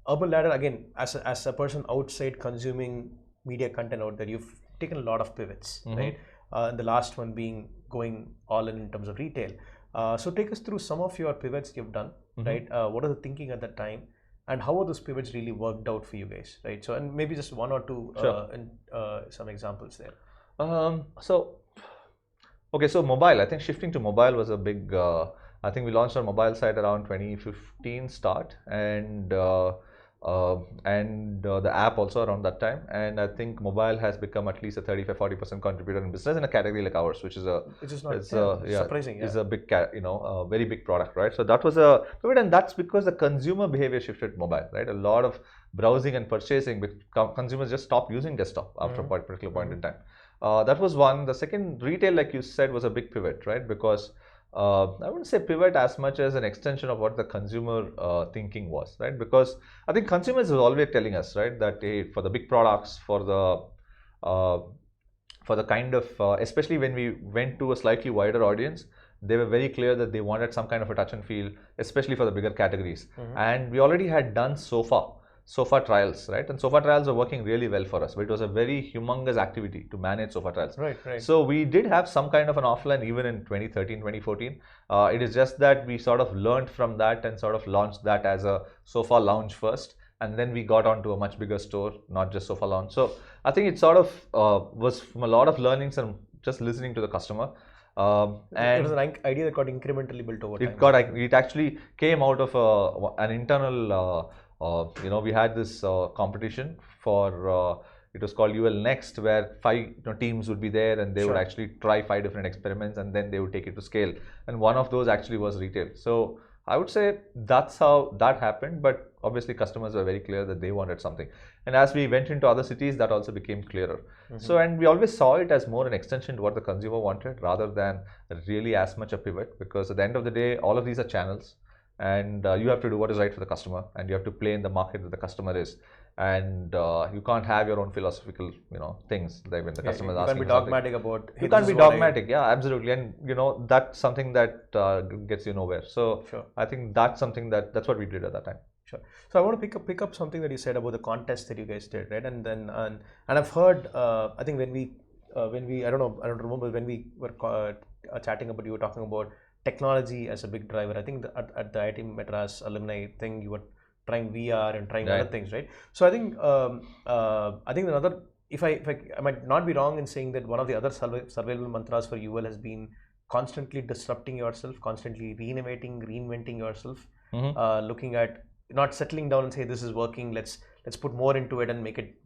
Urban Ladder. Again, as a person outside consuming media content out there, you've taken a lot of pivots, right? The last one being going all in terms of retail. So take us through some of your pivots you've done, right? What are the thinking at that time, and how are those pivots really worked out for you guys, right? So, and maybe just one or two some examples there. So mobile, I think shifting to mobile was a big, I think we launched our mobile site around 2015 start, and and the app also around that time. And I think mobile has become at least a 35-40% contributor in business in a category like ours, which is not surprising. Is a big a very big product, right? So that was a pivot, and that's because the consumer behavior shifted mobile, right? A lot of browsing and purchasing, but consumers just stopped using desktop after a particular point in time. That was one. The second, retail, like you said, was a big pivot, right? Because I wouldn't say pivot as much as an extension of what the consumer thinking was, right? Because I think consumers were always telling us, right, that hey, for the big products, for the kind of, especially when we went to a slightly wider audience, they were very clear that they wanted some kind of a touch and feel, especially for the bigger categories. And we already had done sofa trials, right? And sofa trials are working really well for us, but it was a very humongous activity to manage sofa trials. Right. So we did have some kind of an offline even in 2013, 2014. It is just that we sort of learned from that and sort of launched that as a sofa lounge first. And then we got onto a much bigger store, not just sofa lounge. So I think it sort of was from a lot of learnings and just listening to the customer. And it was an idea that got incrementally built over time. It actually came out of an internal we had this competition for it was called UL Next, where 5 teams would be there, and they would actually try 5 different experiments, and then they would take it to scale. And one of those actually was retail. So I would say that's how that happened. But obviously, customers were very clear that they wanted something. And as we went into other cities, that also became clearer. So, and we always saw it as more an extension to what the consumer wanted, rather than really as much a pivot. Because at the end of the day, all of these are channels. And you have to do what is right for the customer, and you have to play in the market that the customer is, and you can't have your own philosophical things like when the customer is asking. You can't be dogmatic about. You can't be dogmatic, yeah, absolutely, and that's something that gets you nowhere. So I think that's something that's what we did at that time. Sure. So I want to pick up something that you said about the contest that you guys did, right? And then and I've heard I think when we I don't remember when we were chatting about, you were talking about technology as a big driver. I think at the IIT Madras alumni thing, you were trying VR and trying other things, right? So I think another, if I might not be wrong in saying that one of the other survival mantras for UL has been constantly disrupting yourself, constantly reinventing yourself, looking at not settling down and say this is working, let's put more into it and make it.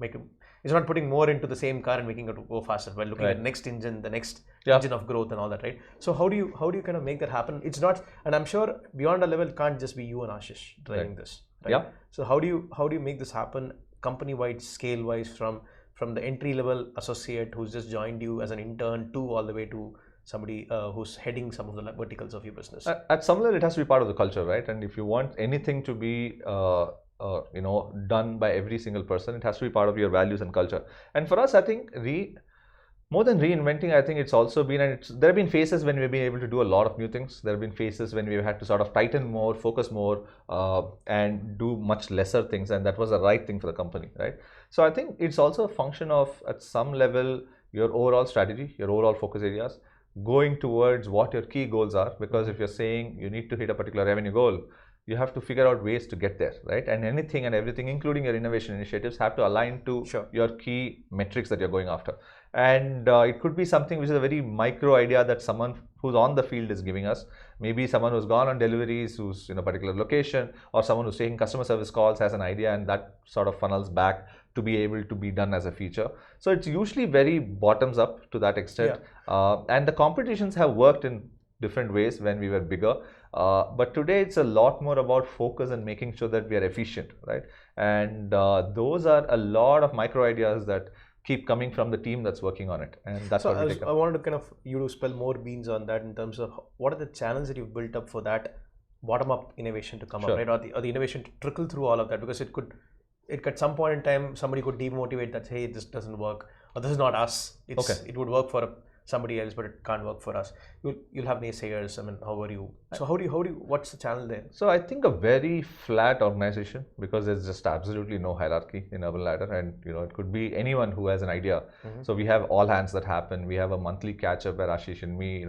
It's not putting more into the same car and making it go faster, but looking at next engine, the next engine of growth and all that, right? So how do you kind of make that happen? It's not, and I'm sure beyond a level, it can't just be you and Ashish driving this, right? Yeah. So how do you make this happen company-wide, scale-wise, from the entry-level associate who's just joined you as an intern to all the way to somebody who's heading some of the verticals of your business? At some level, it has to be part of the culture, right? And if you want anything to be done by every single person, it has to be part of your values and culture. And for us, I think more than reinventing, I think it's also been, and there have been phases when we've been able to do a lot of new things. There have been phases when we've had to sort of tighten more, focus more, and do much lesser things, and that was the right thing for the company, right? So I think it's also a function of, at some level, your overall strategy, your overall focus areas, going towards what your key goals are. Because if you're saying you need to hit a particular revenue goal, you have to figure out ways to get there, right? And anything and everything, including your innovation initiatives, have to align to your key metrics that you're going after. And it could be something which is a very micro idea that someone who's on the field is giving us. Maybe someone who's gone on deliveries, who's in a particular location, or someone who's taking customer service calls has an idea, and that sort of funnels back to be able to be done as a feature. So it's usually very bottoms up to that extent. And the competitions have worked in different ways when we were bigger. But today it's a lot more about focus and making sure that we are efficient, right? And those are a lot of micro ideas that keep coming from the team that's working on it. And that's what we take up. I wanted to kind of you to spell more beans on that in terms of what are the channels that you've built up for that bottom-up innovation to come up, right? Or the innovation to trickle through all of that, because it at some point in time, somebody could demotivate that, hey, this doesn't work, or this is not us. It would work for somebody else, but it can't work for us. You'll have naysayers. I mean, how are you? So how do you what's the channel there? So I think a very flat organization, because there's just absolutely no hierarchy in Urban Ladder, and it could be anyone who has an idea. So we have all hands that happen. We have a monthly catch up where Ashish and me,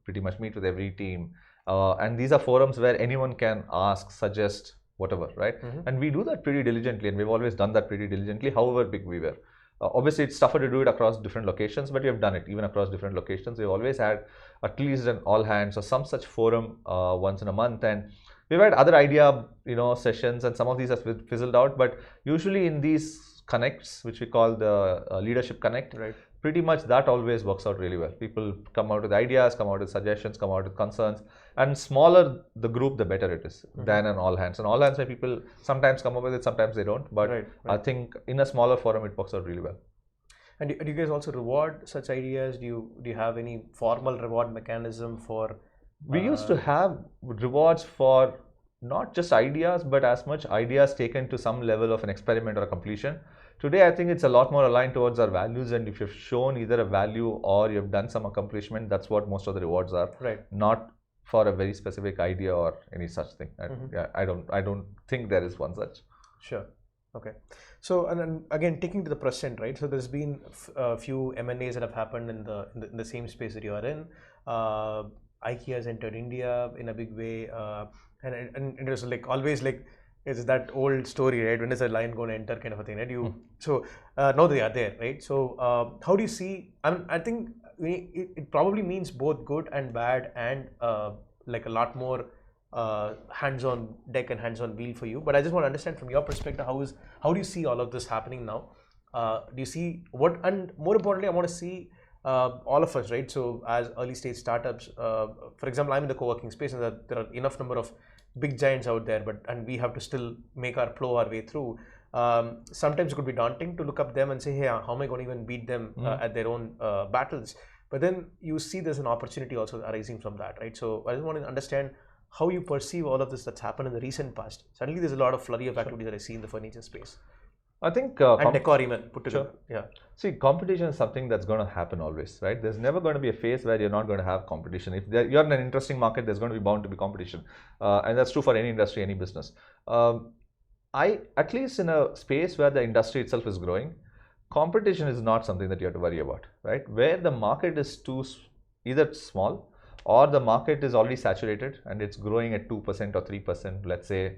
pretty much meet with every team. And these are forums where anyone can ask, suggest, whatever, right? And we do that pretty diligently, and we've always done that pretty diligently, however big we were. Obviously, it's tougher to do it across different locations, but we have done it even across different locations. We've always had at least an all hands or some such forum once in a month, and We've had other idea, sessions, and some of these have fizzled out. But usually in these connects, which we call the leadership connect, right, pretty much that always works out really well. People come out with ideas, come out with suggestions, come out with concerns, and smaller the group, the better it is than an all hands. And all hands, where people sometimes come up with it, sometimes they don't. But right. I think in a smaller forum, it works out really well. And do you guys also reward such ideas? Do you have any formal reward mechanism for? We used to have rewards for not just ideas, but as much ideas taken to some level of an experiment or a completion. Today, I think it's a lot more aligned towards our values, and if you've shown either a value or you've done some accomplishment, that's what most of the rewards are. Right. Not for a very specific idea or any such thing. Yeah, I don't think there is one such. Sure. Okay. So, and then again, taking to the present, right? So there's been a few M&As that have happened in the same space that you are in. IKEA has entered India in a big way, and it was like always like it's that old story, right? When is a lion going to enter, kind of a thing, right? So now they are there, right? So how do you see? I think it probably means both good and bad, and like a lot more hands-on deck and hands-on wheel for you. But I just want to understand from your perspective, how do you see all of this happening now? Do you see what, and more importantly, I want to see all of us, right? So as early stage startups, for example, I'm in the co-working space, and there are enough number of big giants out there, and we have to still plow our way through. Sometimes it could be daunting to look up them and say, hey, how am I going to even beat them at their own battles? But then you see there's an opportunity also arising from that, right? So I just want to understand how you perceive all of this that's happened in the recent past. Suddenly there's a lot of flurry of activity that I see in the furniture space. I think and decor even put together. Sure. Yeah. See, competition is something that's going to happen always, right? There's never going to be a phase where you're not going to have competition. If you're in an interesting market, there's going to be bound to be competition, and that's true for any industry, any business. At least in a space where the industry itself is growing, competition is not something that you have to worry about, right? Where the market is either small, or the market is already saturated and it's growing at 2% or 3%, let's say.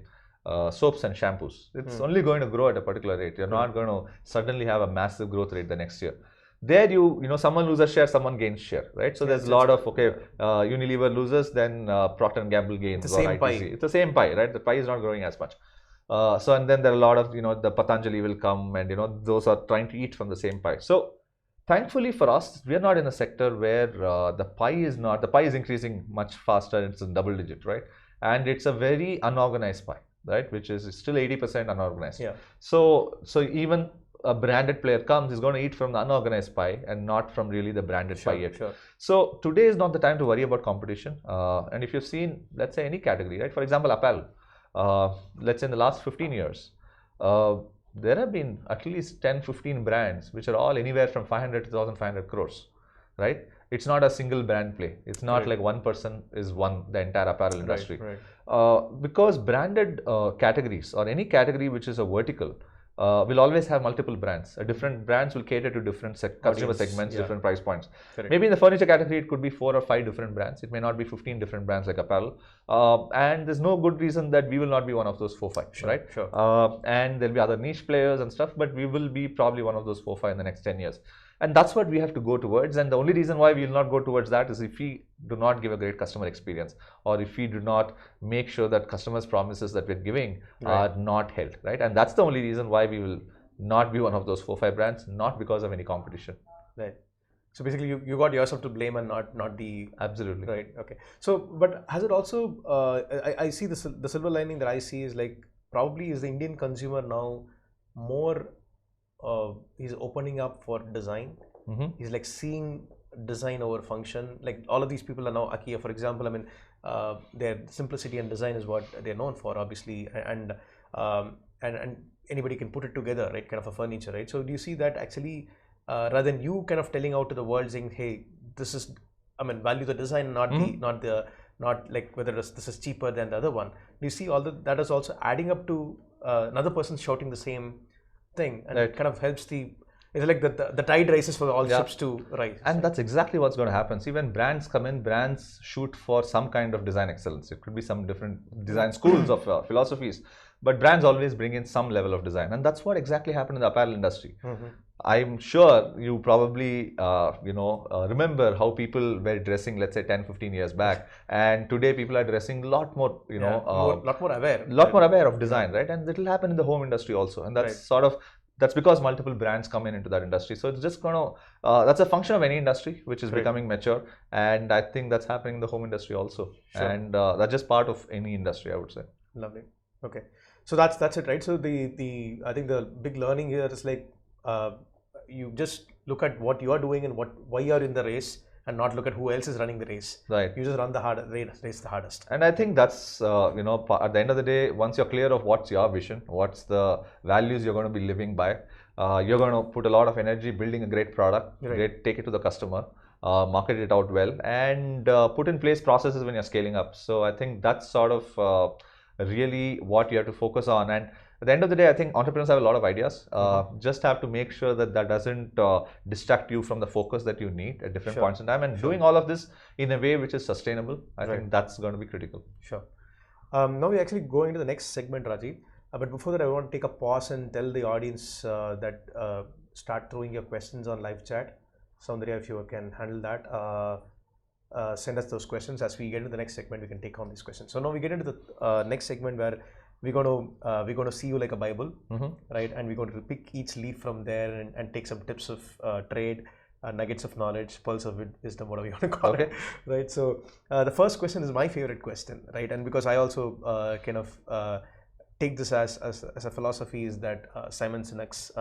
Soaps and shampoos, it's only going to grow at a particular rate. You're not going to suddenly have a massive growth rate the next year. There someone loses share, someone gains share, right? So there's a lot of, Unilever loses, then Procter & Gamble gains. It's the same pie. It's the same pie, right? The pie is not growing as much. And then there are a lot of, the Patanjali will come, and, those are trying to eat from the same pie. So thankfully for us, we are not in a sector where the pie is increasing much faster. It's in double digit, right? And it's a very unorganized pie, right? Which is still 80% unorganized. Yeah. So even a branded player comes, is going to eat from the unorganized pie and not from really the branded pie yet. Sure. So today is not the time to worry about competition. And if you've seen, let's say, any category, right? For example, apparel. Let's say in the last 15 years, there have been at least 10-15 brands which are all anywhere from 500 to 1,500 crores, right? It's not a single brand play. It's not like one person is the entire apparel industry. Right. Because branded categories, or any category which is a vertical, will always have multiple brands. Different brands will cater to different consumer segments, different price points. Correct. Maybe in the furniture category, it could be 4 or 5 different brands. It may not be 15 different brands like apparel. And there's no good reason that we will not be one of those 4-5, right? Sure. And there'll be other niche players and stuff, but we will be probably one of those 4-5 in the next 10 years. And that's what we have to go towards. And the only reason why we will not go towards that is if we do not give a great customer experience, or if we do not make sure that customers' promises that we're giving are not held, right? And that's the only reason why we will not be one of those 4-5 brands, not because of any competition. Right. So basically, you got yourself to blame and not the... Absolutely. Right. Okay. So, but has it also... I see the silver lining that I see is like, probably is the Indian consumer now more... he's opening up for design. He's like seeing design over function. Like all of these people are now IKEA, for example. I mean, their simplicity and design is what they're known for, obviously, and anybody can put it together, right? Kind of a furniture, right? So do you see that actually, rather than you kind of telling out to the world saying, hey, this is, value the design, not like whether this is cheaper than the other one. Do you see all that is also adding up to another person shouting the same thing, and it kind of helps it's like the tide rises for all ships to rise. And that's exactly what's going to happen. See, when brands come in, brands shoot for some kind of design excellence. It could be some different design schools of philosophies, but brands always bring in some level of design. And that's what exactly happened in the apparel industry. I'm sure you probably, remember how people were dressing, let's say 10, 15 years back. And today people are dressing a lot more, lot more aware. lot more aware of design, right? And it will happen in the home industry also. And that's that's because multiple brands come into that industry. So it's just going to, that's a function of any industry which is becoming mature. And I think that's happening in the home industry also. And that's just part of any industry, I would say. Lovely. Okay. So that's it, right? So the I think the big learning here is like, you just look at what you are doing and why you are in the race, and not look at who else is running the race. Right. You just run the race the hardest. And I think that's, at the end of the day, once you're clear of what's your vision, what's the values you're going to be living by, you're going to put a lot of energy building a great product, take it to the customer, market it out well, and put in place processes when you're scaling up. So I think that's sort of really what you have to focus on. And at the end of the day, I think entrepreneurs have a lot of ideas. Just have to make sure that doesn't distract you from the focus that you need at different points in time. And doing all of this in a way which is sustainable, I think that's going to be critical. Sure. Now we actually go into the next segment, Rajiv. But before that, I want to take a pause and tell the audience that start throwing your questions on live chat. Soundarya, if you can handle that, send us those questions. As we get into the next segment, we can take on these questions. So now we get into the next segment where we're going to see you like a Bible, right? And we're going to pick each leaf from there and take some tips of trade, nuggets of knowledge, pearls of wisdom, whatever you want to call it, right? So the first question is my favorite question, right? And because I also take this as a philosophy, is that Simon Sinek's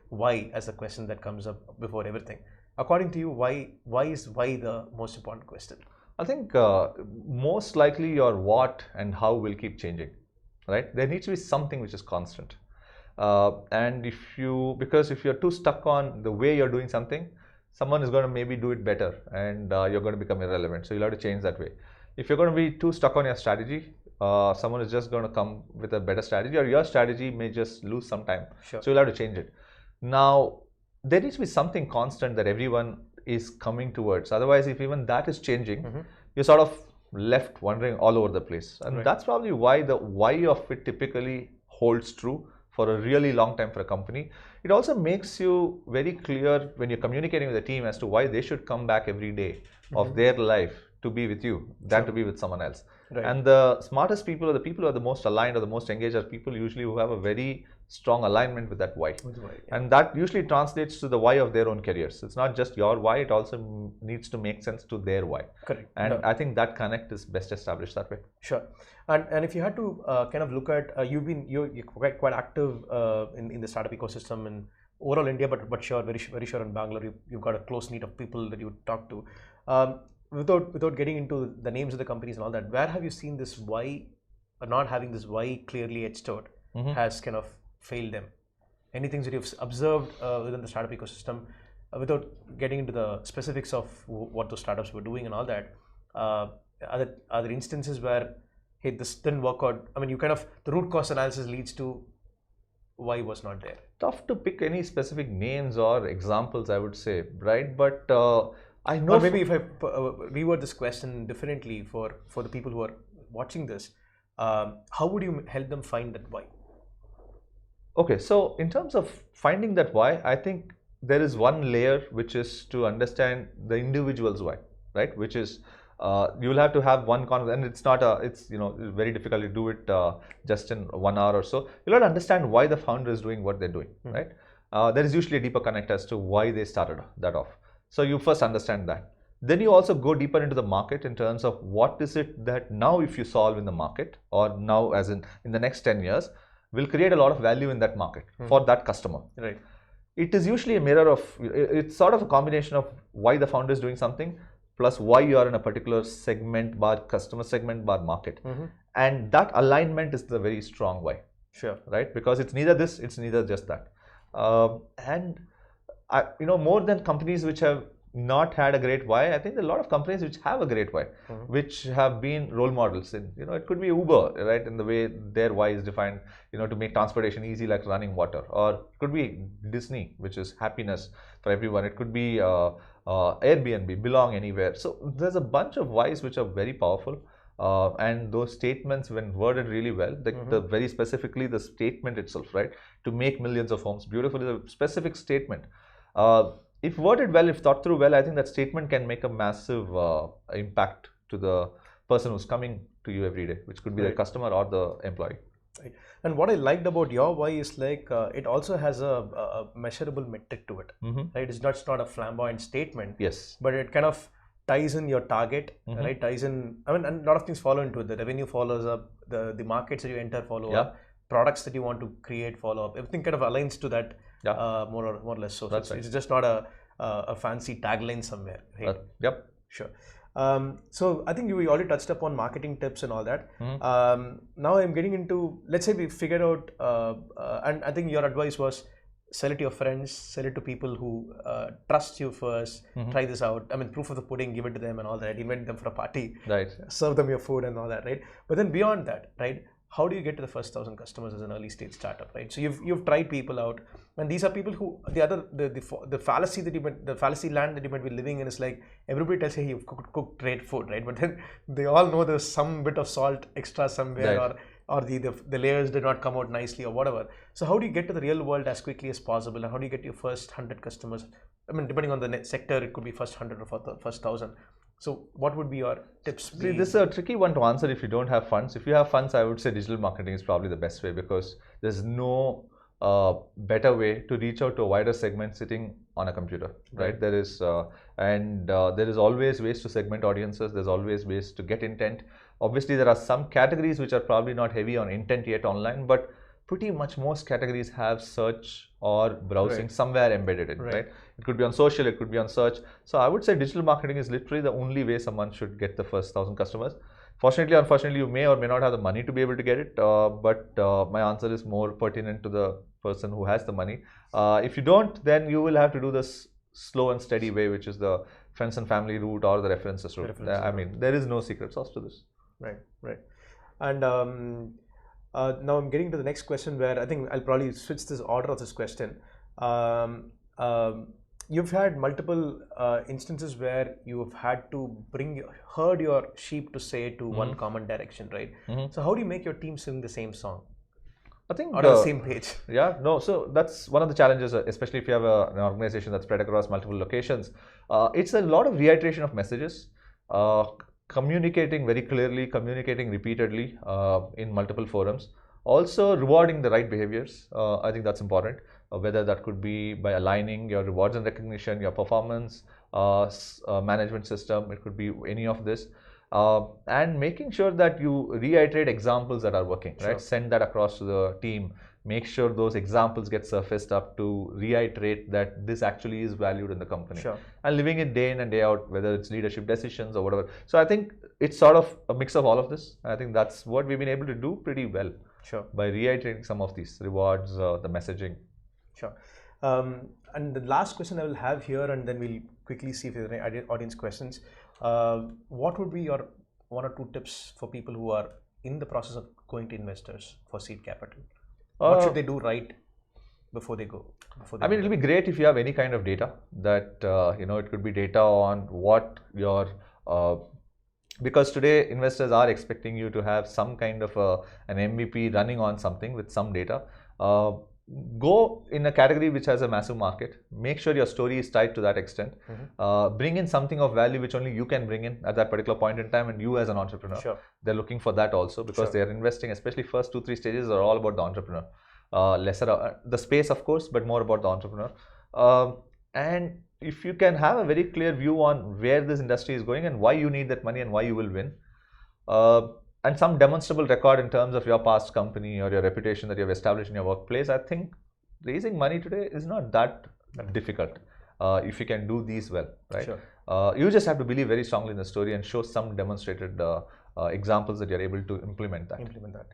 why as a question that comes up before everything. According to you, why is the most important question? I think most likely your what and how will keep changing. Right? There needs to be something which is constant. And if you're too stuck on the way you're doing something, someone is going to maybe do it better, and you're going to become irrelevant. So you'll have to change that way. If you're going to be too stuck on your strategy, someone is just going to come with a better strategy, or your strategy may just lose some time. So you'll have to change it. Now, there needs to be something constant that everyone is coming towards. Otherwise, if even that is changing, you're sort of left wandering all over the place. And that's probably why the why of it typically holds true for a really long time for a company. It also makes you very clear when you're communicating with the team as to why they should come back every day of their life to be with you than to be with someone else. And the smartest people, or the people who are the most aligned or the most engaged, are people usually who have a very strong alignment with that why. And that usually translates to the why of their own careers. It's not just your why, it also needs to make sense to their why. Correct. And I think that connect is best established that way. Sure. And if you had to kind of look at, you're quite active in the startup ecosystem in overall India, but sure, very sure in Bangalore, you've got a close knit of people that you talk to. Without getting into the names of the companies and all that, where have you seen this why, or not having this why clearly etched out, has kind of failed them? Any things that you've observed within the startup ecosystem, without getting into the specifics of what those startups were doing and all that, are there instances where, hey, this didn't work out? I mean, the root cause analysis leads to why was not there. Tough to pick any specific names or examples, I would say, right? But I know. Or maybe if I reword this question differently for the people who are watching this, how would you help them find that why? Okay, so in terms of finding that why, I think there is one layer which is to understand the individual's why, right? Which is you'll have to have one conversation, and it's very difficult to do it just in 1 hour or so. You'll have to understand why the founder is doing what they're doing, right? There is usually a deeper connect as to why they started that off. So you first understand that. Then you also go deeper into the market in terms of what is it that now, if you solve in the market, or now as in the next 10 years, will create a lot of value in that market for that customer. Right. It is usually a mirror of, it's sort of a combination of why the founder is doing something plus why you are in a particular segment bar customer segment bar market. And that alignment is the very strong why. Sure. Right? Because it's neither this, it's neither just that. And more than companies which have not had a great why, I think there are a lot of companies which have a great why, which have been role models in, it could be Uber, right, in the way their why is defined, to make transportation easy like running water, or it could be Disney, which is happiness for everyone. It could be Airbnb, belong anywhere. So there's a bunch of whys which are very powerful. And those statements, when worded really well, the very specifically the statement itself, right, to make millions of homes beautiful is a specific statement. If worded well, if thought through well, I think that statement can make a massive impact to the person who's coming to you every day, which could be the customer or the employee. Right. And what I liked about your why is like it also has a measurable metric to it, right? It's not a flamboyant statement, Yes, but it kind of ties in your target, right? Ties in, I mean, and a lot of things follow into it. The revenue follows up, the markets that you enter follow up, products that you want to create follow up. Everything kind of aligns to that more or less. So it's just not a fancy tagline somewhere, right? Yep. Sure. So I think we already touched upon marketing tips and all that. Now I'm getting into, let's say we figured out, and I think your advice was sell it to your friends, sell it to people who trust you first, try this out. I mean, proof of the pudding, give it to them and all that, invite them for a party, right, serve them your food and all that, right? But then beyond that, right, how do you get to the first 1,000 customers as an early stage startup, right? So you've tried people out, and these are people who the fallacy land that you might be living in is like everybody tells you, hey, you've cooked great food, right? But then they all know there's some bit of salt extra somewhere, or the layers did not come out nicely or whatever. So how do you get to the real world as quickly as possible, and how do you get your first 100 customers? I mean, depending on the sector, it could be first 100 or first 1,000. So what would be your tips? See, this is a tricky one to answer if you don't have funds. If you have funds, I would say digital marketing is probably the best way, because there's no better way to reach out to a wider segment sitting on a computer, right? There is there is always ways to segment audiences. There's always ways to get intent. Obviously, there are some categories which are probably not heavy on intent yet online, but pretty much most categories have search or browsing somewhere embedded in, right? It could be on social, it could be on search. So I would say digital marketing is literally the only way someone should get the first 1,000 customers. Fortunately, unfortunately, you may or may not have the money to be able to get it, but my answer is more pertinent to the person who has the money. If you don't, then you will have to do this slow and steady way, which is the friends and family route or the references route. I mean, there is no secret sauce to this. Right. And now I'm getting to the next question, where I think I'll probably switch this order of this question. You've had multiple instances where you have had to herd your sheep to say to one common direction, right? So how do you make your team sing the same song? I think on the same page. So that's one of the challenges, especially if you have an organization that's spread across multiple locations. It's a lot of reiteration of messages, communicating very clearly, communicating repeatedly in multiple forums. Also rewarding the right behaviors. I think that's important. Whether that could be by aligning your rewards and recognition, your performance management system, it could be any of this. And making sure that you reiterate examples that are working, right? Send that across to the team. Make sure those examples get surfaced up to reiterate that this actually is valued in the company. And living it day in and day out, whether it's leadership decisions or whatever. So I think it's sort of a mix of all of this. I think that's what we've been able to do pretty well. By reiterating some of these rewards, the messaging. And the last question I will have here, and then we'll quickly see if there are any audience questions. What would be your 1 or 2 tips for people who are in the process of going to investors for seed capital? What should they do right before they go? I mean, it'll be great if you have any kind of data that, it could be data on what your, because today investors are expecting you to have some kind of an MVP running on something with some data. Go in a category which has a massive market. Make sure your story is tied to that extent. Bring in something of value which only you can bring in at that particular point in time, and you as an entrepreneur. They're looking for that also, because they're investing, especially first 2-3 stages are all about the entrepreneur. Lesser the space, of course, but more about the entrepreneur. And if you can have a very clear view on where this industry is going and why you need that money and why you will win, and some demonstrable record in terms of your past company or your reputation that you have established in your workplace, I think raising money today is not that difficult if you can do these well, right? You just have to believe very strongly in the story and show some demonstrated examples that you're able to implement that.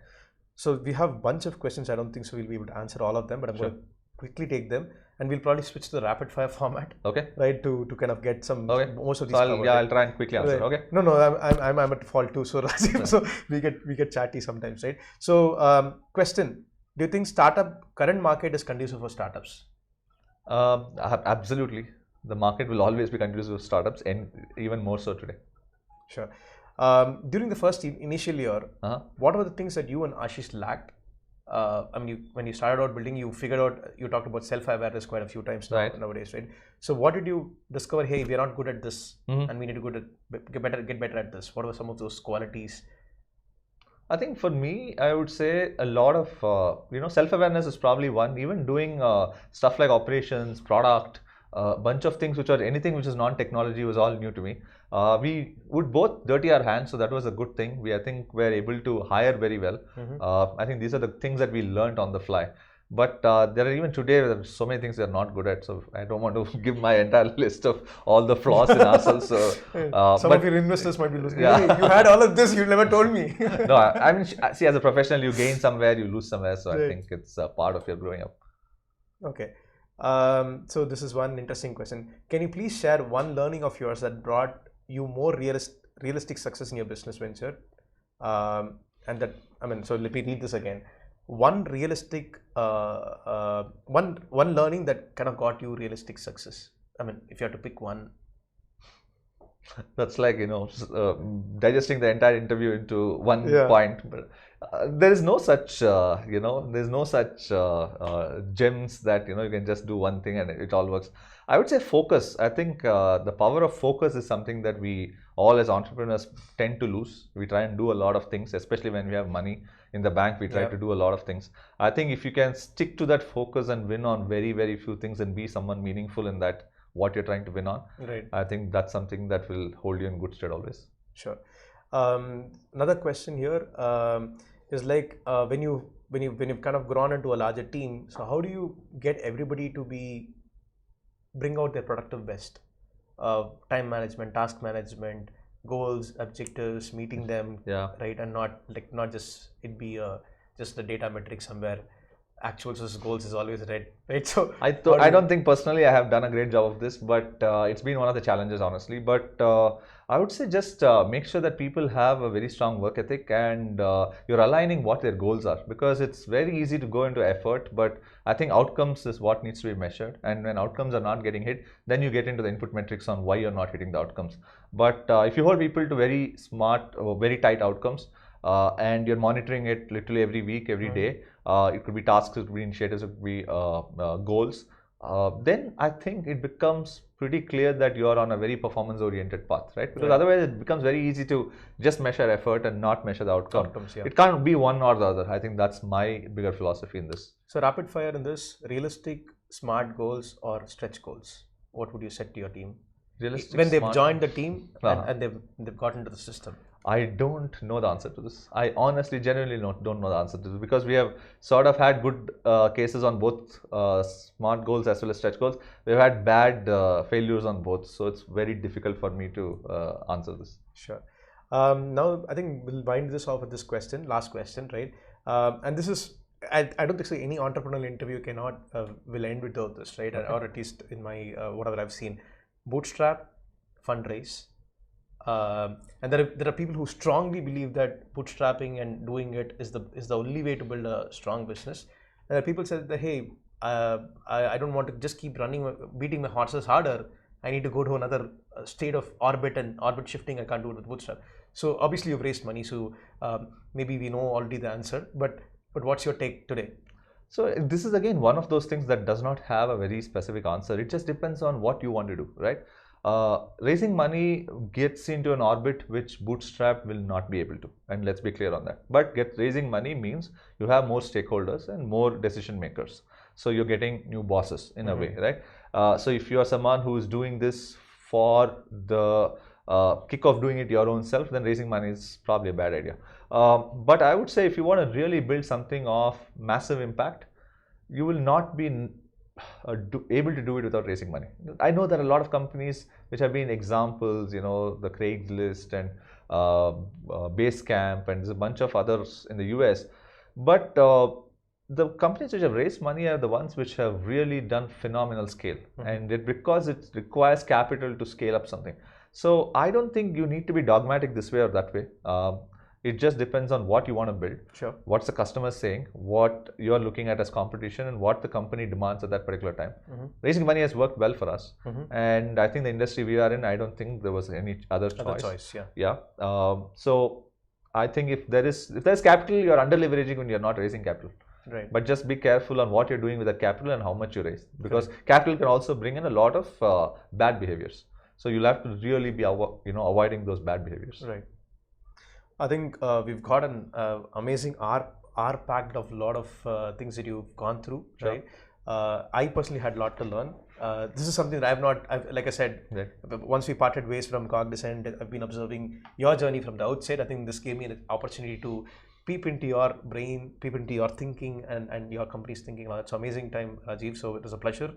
So we have a bunch of questions. I don't think so we'll be able to answer all of them, but I'm going to quickly take them, and we'll probably switch to the rapid fire format. Right, to kind of get some most of these. So I'll try and quickly answer. No, I'm at fault too. So Rajiv, so we get chatty sometimes, right? So question: do you think current market is conducive for startups? Absolutely. The market will always be conducive for startups, and even more so today. During the first initial year, what were the things that you and Ashish lacked? I mean, when you started out building, you figured out, you talked about self-awareness quite a few times nowadays, right? So what did you discover? Hey, we're not good at this, and we need to get better at this. What were some of those qualities? I think for me, I would say a lot of self-awareness is probably one. Even doing stuff like operations, product, a bunch of things which are anything which is non-technology was all new to me. We would both dirty our hands, so that was a good thing. I think we're able to hire very well. I think these are the things that we learned on the fly. But there are even today there are so many things we are not good at. So I don't want to give my entire list of all the flaws in ourselves. So some of your investors might be losing. Yeah. Hey, you had all of this. You never told me. No, I mean, see, as a professional, you gain somewhere, you lose somewhere. So I think it's a part of your growing up. Okay. So this is one interesting question. Can you please share one learning of yours that brought you more realistic success in your business venture? And that, I mean, so let me read this again. One realistic, one learning that kind of got you realistic success. I mean, if you have to pick one. That's like, digesting the entire interview into one point. But there is no such, there's no such gems that, you can just do one thing and it all works. I would say focus. I think the power of focus is something that we all as entrepreneurs tend to lose. We try and do a lot of things, especially when we have money in the bank. We try to do a lot of things. I think if you can stick to that focus and win on very, very few things and be someone meaningful in that, what you're trying to win on, I think that's something that will hold you in good stead always. Sure. Another question here is like when you've kind of grown into a larger team, so how do you get everybody to bring out their productive best? Time management, task management, goals, objectives, meeting them, right, and not just it be just the data metric somewhere. Actuals versus goals is always red, right? So I don't think personally I have done a great job of this, but it's been one of the challenges, honestly. But I would say just make sure that people have a very strong work ethic and you're aligning what their goals are, because it's very easy to go into effort, but I think outcomes is what needs to be measured. And when outcomes are not getting hit, then you get into the input metrics on why you're not hitting the outcomes. But if you hold people to very smart, very tight outcomes, and you're monitoring it literally every week, every day, it could be tasks, it could be initiatives, it could be goals, then I think it becomes pretty clear that you're on a very performance oriented path, right? Because otherwise it becomes very easy to just measure effort and not measure the outcome. It can't be one or the other. I think that's my bigger philosophy in this. So rapid fire in this: realistic, smart goals or stretch goals? What would you set to your team? Realistic, when they've joined the team and they've got into the system? I don't know the answer to this. I honestly, genuinely don't know the answer to this, because we have sort of had good cases on both smart goals as well as stretch goals. We've had bad failures on both, so it's very difficult for me to answer this. Sure. Now I think we'll wind this off with this question, last question, right? And this is, I don't think so any entrepreneurial interview cannot will end without this, right? Okay. Or at least in my whatever I've seen. Bootstrap, fundraise. And there are people who strongly believe that bootstrapping and doing it is the only way to build a strong business. And there are people say that, hey, I don't want to just keep beating my horses harder. I need to go to another state of orbit and orbit shifting. I can't do it with bootstrap. So obviously you've raised money, so maybe we know already the answer. But what's your take today? So this is again one of those things that does not have a very specific answer. It just depends on what you want to do, right? Raising money gets into an orbit which Bootstrap will not be able to, and let's be clear on that. But raising money means you have more stakeholders and more decision makers. So you're getting new bosses in a way, right? So if you are someone who is doing this for the kick of doing it your own self, then raising money is probably a bad idea. But I would say if you want to really build something of massive impact, you will not be able to do it without raising money. I know there are a lot of companies which have been examples, the Craigslist and Basecamp, and there's a bunch of others in the US. But the companies which have raised money are the ones which have really done phenomenal scale, and because it requires capital to scale up something. So I don't think you need to be dogmatic this way or that way. It just depends on what you want to build, Sure. what's the customer saying, what you're looking at as competition, and what the company demands at that particular time. Raising money has worked well for us, and I think the industry we are in, I don't think there was any other choice. Yeah. So I think if there's capital, you're under leveraging when you're not raising capital. Right. But just be careful on what you're doing with that capital and how much you raise, because capital can also bring in a lot of bad behaviors. So you'll have to really be avoiding those bad behaviors. Right. I think we've got an amazing hour packed of a lot of things that you've gone through, right? I personally had a lot to learn. This is something that like I said, once we parted ways from Cognizant, I've been observing your journey from the outside. I think this gave me an opportunity to peep into your brain, peep into your thinking and your company's thinking. It's an amazing time, Rajiv. So it was a pleasure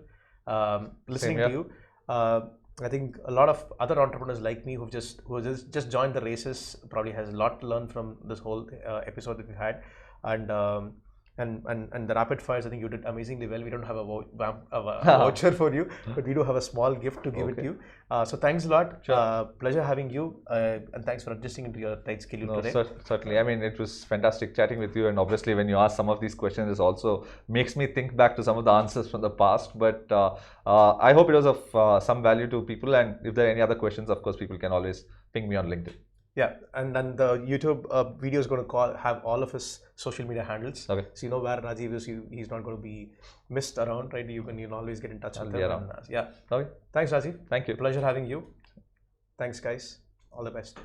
listening to you. I think a lot of other entrepreneurs like me who just joined the races probably has a lot to learn from this whole episode that we had, and the rapid fires. I think you did amazingly well. We don't have a voucher for you, but we do have a small gift to give it to you. So thanks a lot. Pleasure having you, and thanks for adjusting into your tight schedule today. Certainly. I mean, it was fantastic chatting with you, and obviously when you ask some of these questions, it also makes me think back to some of the answers from the past. But I hope it was of some value to people, and if there are any other questions, of course, people can always ping me on LinkedIn. Yeah, and then the YouTube video is going to have all of his social media handles. Okay. So you know where Rajiv is. He's not going to be missed around, right? You can always get in touch with him. Yeah. Okay. Thanks, Rajiv. Thank you. Pleasure having you. Thanks, guys. All the best.